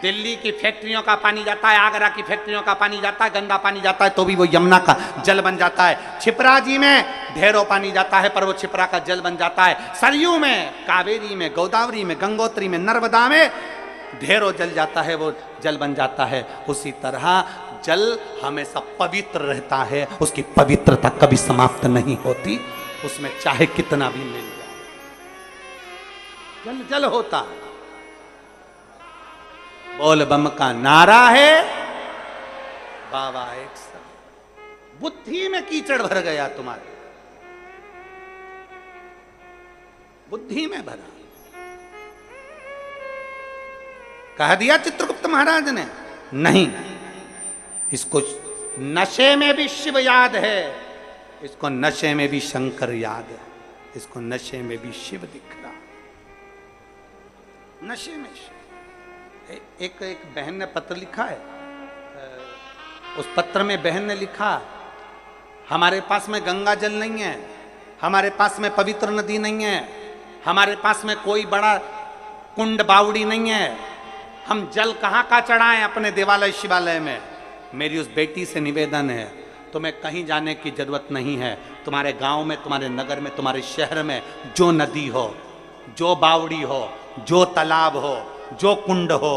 दिल्ली की फैक्ट्रियों का पानी जाता है, आगरा की फैक्ट्रियों का पानी जाता है, गंदा पानी जाता है, तो भी वो यमुना का जल बन जाता है। छिपरा जी में ढेरों पानी जाता है, पर वो छिपरा का जल बन जाता है। सरयू में, कावेरी में, गोदावरी में, गंगोत्री में, नर्मदा में ढेरों जल जाता है, वो जल बन जाता है। उसी तरह जल हमेशा पवित्र रहता है, उसकी पवित्रता कभी समाप्त नहीं होती, उसमें चाहे कितना भी मिल जाए, जल जल होता है। बोल बम का नारा है, बाबा एक सब। बुद्धि में कीचड़ भर गया तुम्हारे, बुद्धि में भरा। कह दिया चित्रगुप्त महाराज ने, नहीं, इसको नशे में भी शिव याद है, इसको नशे में भी शंकर याद है, इसको नशे में भी शिव दिख रहा, नशे में शिव। एक बहन ने पत्र लिखा है, उस पत्र में बहन ने लिखा, हमारे पास में गंगा जल नहीं है, हमारे पास में पवित्र नदी नहीं है, हमारे पास में कोई बड़ा कुंड बावड़ी नहीं है, हम जल कहाँ का चढ़ाएं अपने देवालय शिवालय में। मेरी उस बेटी से निवेदन है, तुम्हें कहीं जाने की जरूरत नहीं है, तुम्हारे गांव में, तुम्हारे नगर में, तुम्हारे शहर में जो नदी हो, जो बावड़ी हो, जो तालाब हो, जो कुंड हो,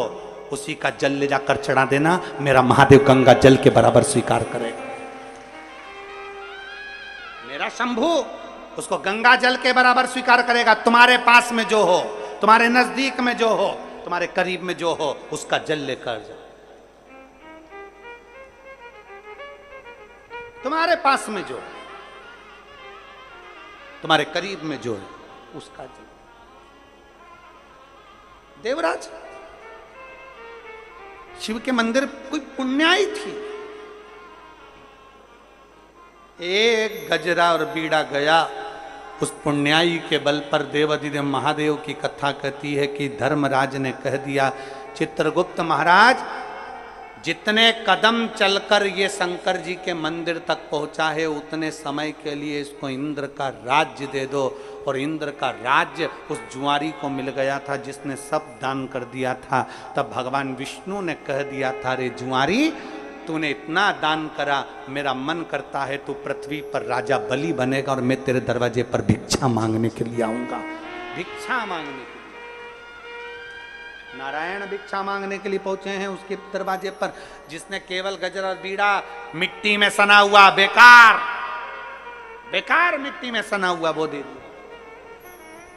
उसी का जल ले जाकर चढ़ा देना, मेरा महादेव गंगा जल के बराबर स्वीकार करेगा। मेरा शंभू उसको गंगा जल के बराबर स्वीकार करेगा। तुम्हारे पास में जो हो, तुम्हारे नजदीक में जो हो, तुम्हारे करीब में जो हो, उसका जल लेकर जाओ। तुम्हारे पास में जो, तुम्हारे करीब में जो है, उसका जल। देवराज, शिव के मंदिर कोई पुण्याई थी, एक गजरा और बीड़ा गया, उस पुण्याई के बल पर देवाधिदेव महादेव की कथा कहती है कि धर्मराज ने कह दिया, चित्रगुप्त महाराज, जितने कदम चलकर ये शंकर जी के मंदिर तक पहुंचा है, उतने समय के लिए इसको इंद्र का राज्य दे दो। और इंद्र का राज्य उस जुआरी को मिल गया था जिसने सब दान कर दिया था। तब भगवान विष्णु ने कह दिया था, रे जुआरी, तूने इतना दान करा, मेरा मन करता है तू पृथ्वी पर राजा बलि बनेगा और मैं तेरे दरवाजे पर भिक्षा मांगने के लिए आऊंगा। भिक्षा मांगने के लिए नारायण भिक्षा मांगने के लिए पहुंचे हैं उसके दरवाजे पर। जिसने केवल गजर और बीड़ा मिट्टी में सना हुआ, बेकार बेकार मिट्टी में सना हुआ, वो दे दिया।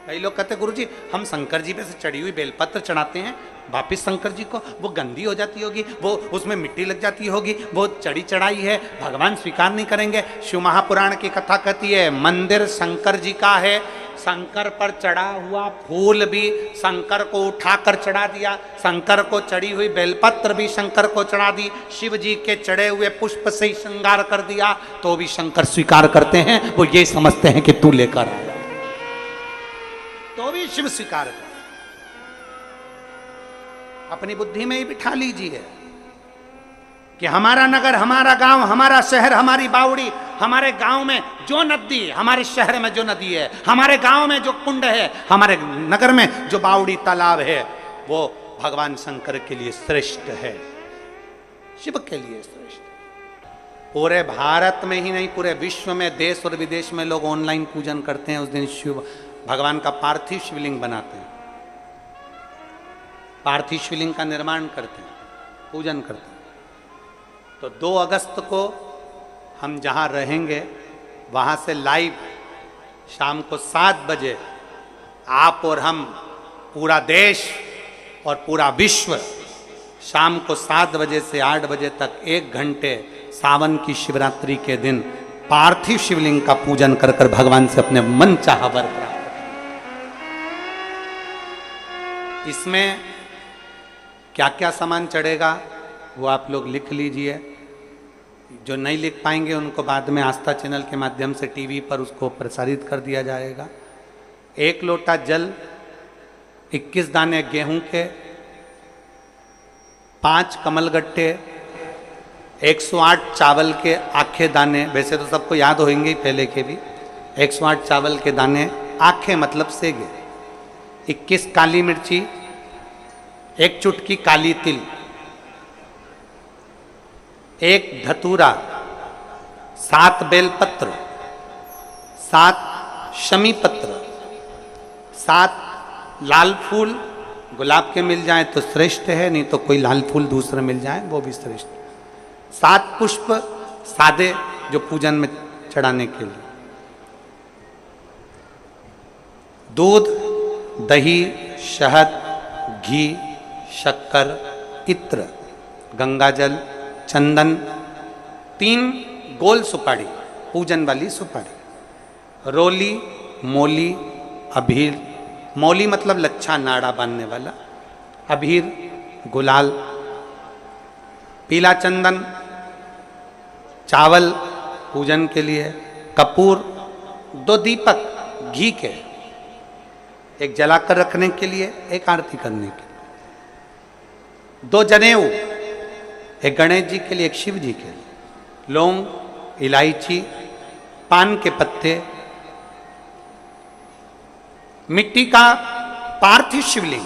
कई लोग कहते गुरुजी, हम शंकर जी पे से चढ़ी हुई बेलपत्र चढ़ाते हैं, वापिस शंकर जी को वो गंदी हो जाती होगी, वो उसमें मिट्टी लग जाती होगी, वो चढ़ी चढ़ाई है, भगवान स्वीकार नहीं करेंगे। शिव महापुराण की कथा कहती है, मंदिर शंकर जी का है, शंकर पर चढ़ा हुआ फूल भी शंकर को उठाकर चढ़ा दिया, शंकर को चढ़ी हुई बेलपत्र भी शंकर को चढ़ा दी, शिव जी के चढ़े हुए पुष्प से ही श्रृंगार कर दिया, तो भी शंकर स्वीकार करते हैं। वो ये समझते हैं कि तू लेकर आया, तो भी शिव स्वीकार कर। अपनी बुद्धि में ही बिठा लीजिए कि हमारा नगर, हमारा गांव, हमारा शहर, हमारी बावड़ी, हमारे गांव में जो नदी, हमारे शहर में जो नदी है, हमारे गांव में जो कुंड है, हमारे नगर में जो बावड़ी तालाब है, वो भगवान शंकर के लिए श्रेष्ठ है, शिव के लिए श्रेष्ठ। पूरे भारत में ही नहीं, पूरे विश्व में, देश और विदेश में लोग ऑनलाइन पूजन करते हैं। उस दिन शिव भगवान का पार्थिव शिवलिंग बनाते हैं, पार्थिव शिवलिंग का निर्माण करते हैं, पूजन करते हैं। तो 2 अगस्त को हम जहाँ रहेंगे वहाँ से लाइव शाम को 7 बजे आप और हम, पूरा देश और पूरा विश्व, शाम को 7 बजे से 8 बजे तक 1 घंटे सावन की शिवरात्रि के दिन पार्थिव शिवलिंग का पूजन कर कर भगवान से अपने मन चाहा वर प्राप्त। इसमें क्या क्या सामान चढ़ेगा वो आप लोग लिख लीजिए। जो नहीं लिख पाएंगे उनको बाद में आस्था चैनल के माध्यम से टीवी पर उसको प्रसारित कर दिया जाएगा। 1 लोटा जल, 21 दाने गेहूं के, 5 कमलगट्टे, 108 चावल के आखे दाने, वैसे तो सबको याद होंगे ही पहले के भी। 108 चावल के दाने, आखे मतलब सेगे, 21 काली मिर्ची, 1 चुटकी काली तिल, 1 धतूरा, 7 बेलपत्र, 7 शमी पत्र, 7 लाल फूल, गुलाब के मिल जाए तो श्रेष्ठ है, नहीं तो कोई लाल फूल दूसरे मिल जाए वो भी श्रेष्ठ। 7 पुष्प सादे जो पूजन में चढ़ाने के लिए। दूध, दही, शहद, घी, शक्कर, इत्र, गंगाजल, चंदन, 3 गोल सुपारी, पूजन वाली सुपारी, रोली, मोली, अभीर, मौली मतलब लच्छा नाड़ा बांधने वाला, अभीर, गुलाल, पीला चंदन, चावल पूजन के लिए, कपूर, 2 दीपक घी के, एक जलाकर रखने के लिए, एक आरती करने के लिए, 2 जनेऊ, एक गणेश जी के लिए, एक शिव जी के लिए, लौंग, इलायची, पान के पत्ते, मिट्टी का पार्थिव शिवलिंग।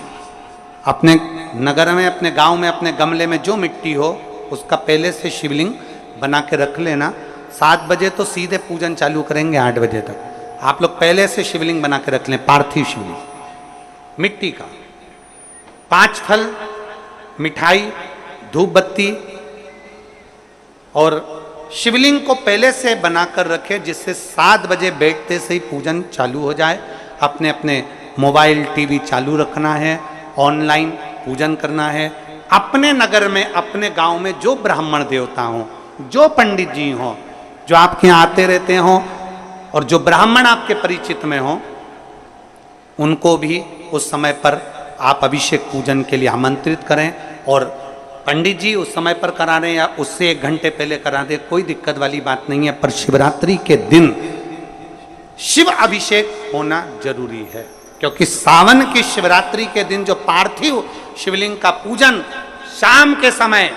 अपने नगर में, अपने गांव में, अपने गमले में जो मिट्टी हो उसका पहले से शिवलिंग बना के रख लेना। 7 बजे तो सीधे पूजन चालू करेंगे, 8 बजे तक आप लोग पहले से शिवलिंग बना के रख लें, पार्थिव शिवलिंग मिट्टी का। 5 फल, मिठाई, धूप बत्ती, और शिवलिंग को पहले से बनाकर रखें जिससे 7 बजे बैठते से ही पूजन चालू हो जाए। अपने अपने मोबाइल टीवी चालू रखना है, ऑनलाइन पूजन करना है। अपने नगर में, अपने गांव में जो ब्राह्मण देवता हों, जो पंडित जी हों, जो आपके यहाँ आते रहते हों, और जो ब्राह्मण आपके परिचित में हों, उनको भी उस समय पर आप अभिषेक पूजन के लिए आमंत्रित करें। और पंडित जी उस समय पर करा रहे या उससे 1 घंटे पहले करा दे, कोई दिक्कत वाली बात नहीं है। पर शिवरात्रि के दिन शिव अभिषेक होना जरूरी है, क्योंकि सावन की शिवरात्रि के दिन जो पार्थिव शिवलिंग का पूजन शाम के समय,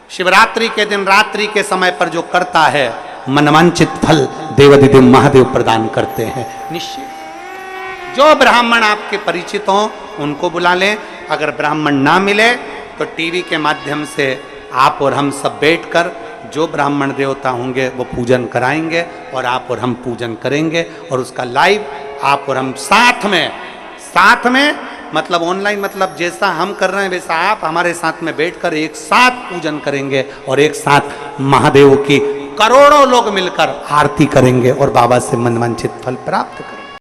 शिवरात्रि के दिन रात्रि के समय पर जो करता है, मनवांचित फल देवाधिदेव महादेव प्रदान करते हैं निश्चित। जो ब्राह्मण आपके परिचित हों उनको बुला लें। अगर ब्राह्मण ना मिले तो टीवी के माध्यम से आप और हम सब बैठकर जो ब्राह्मण देवता होंगे वो पूजन कराएंगे, और आप और हम पूजन करेंगे, और उसका लाइव आप और हम साथ में मतलब ऑनलाइन, मतलब जैसा हम कर रहे हैं वैसा आप हमारे साथ में बैठकर एक साथ पूजन करेंगे, और एक साथ महादेव की करोड़ों लोग मिलकर आरती करेंगे और बाबा से मनवांछित फल प्राप्त करेंगे।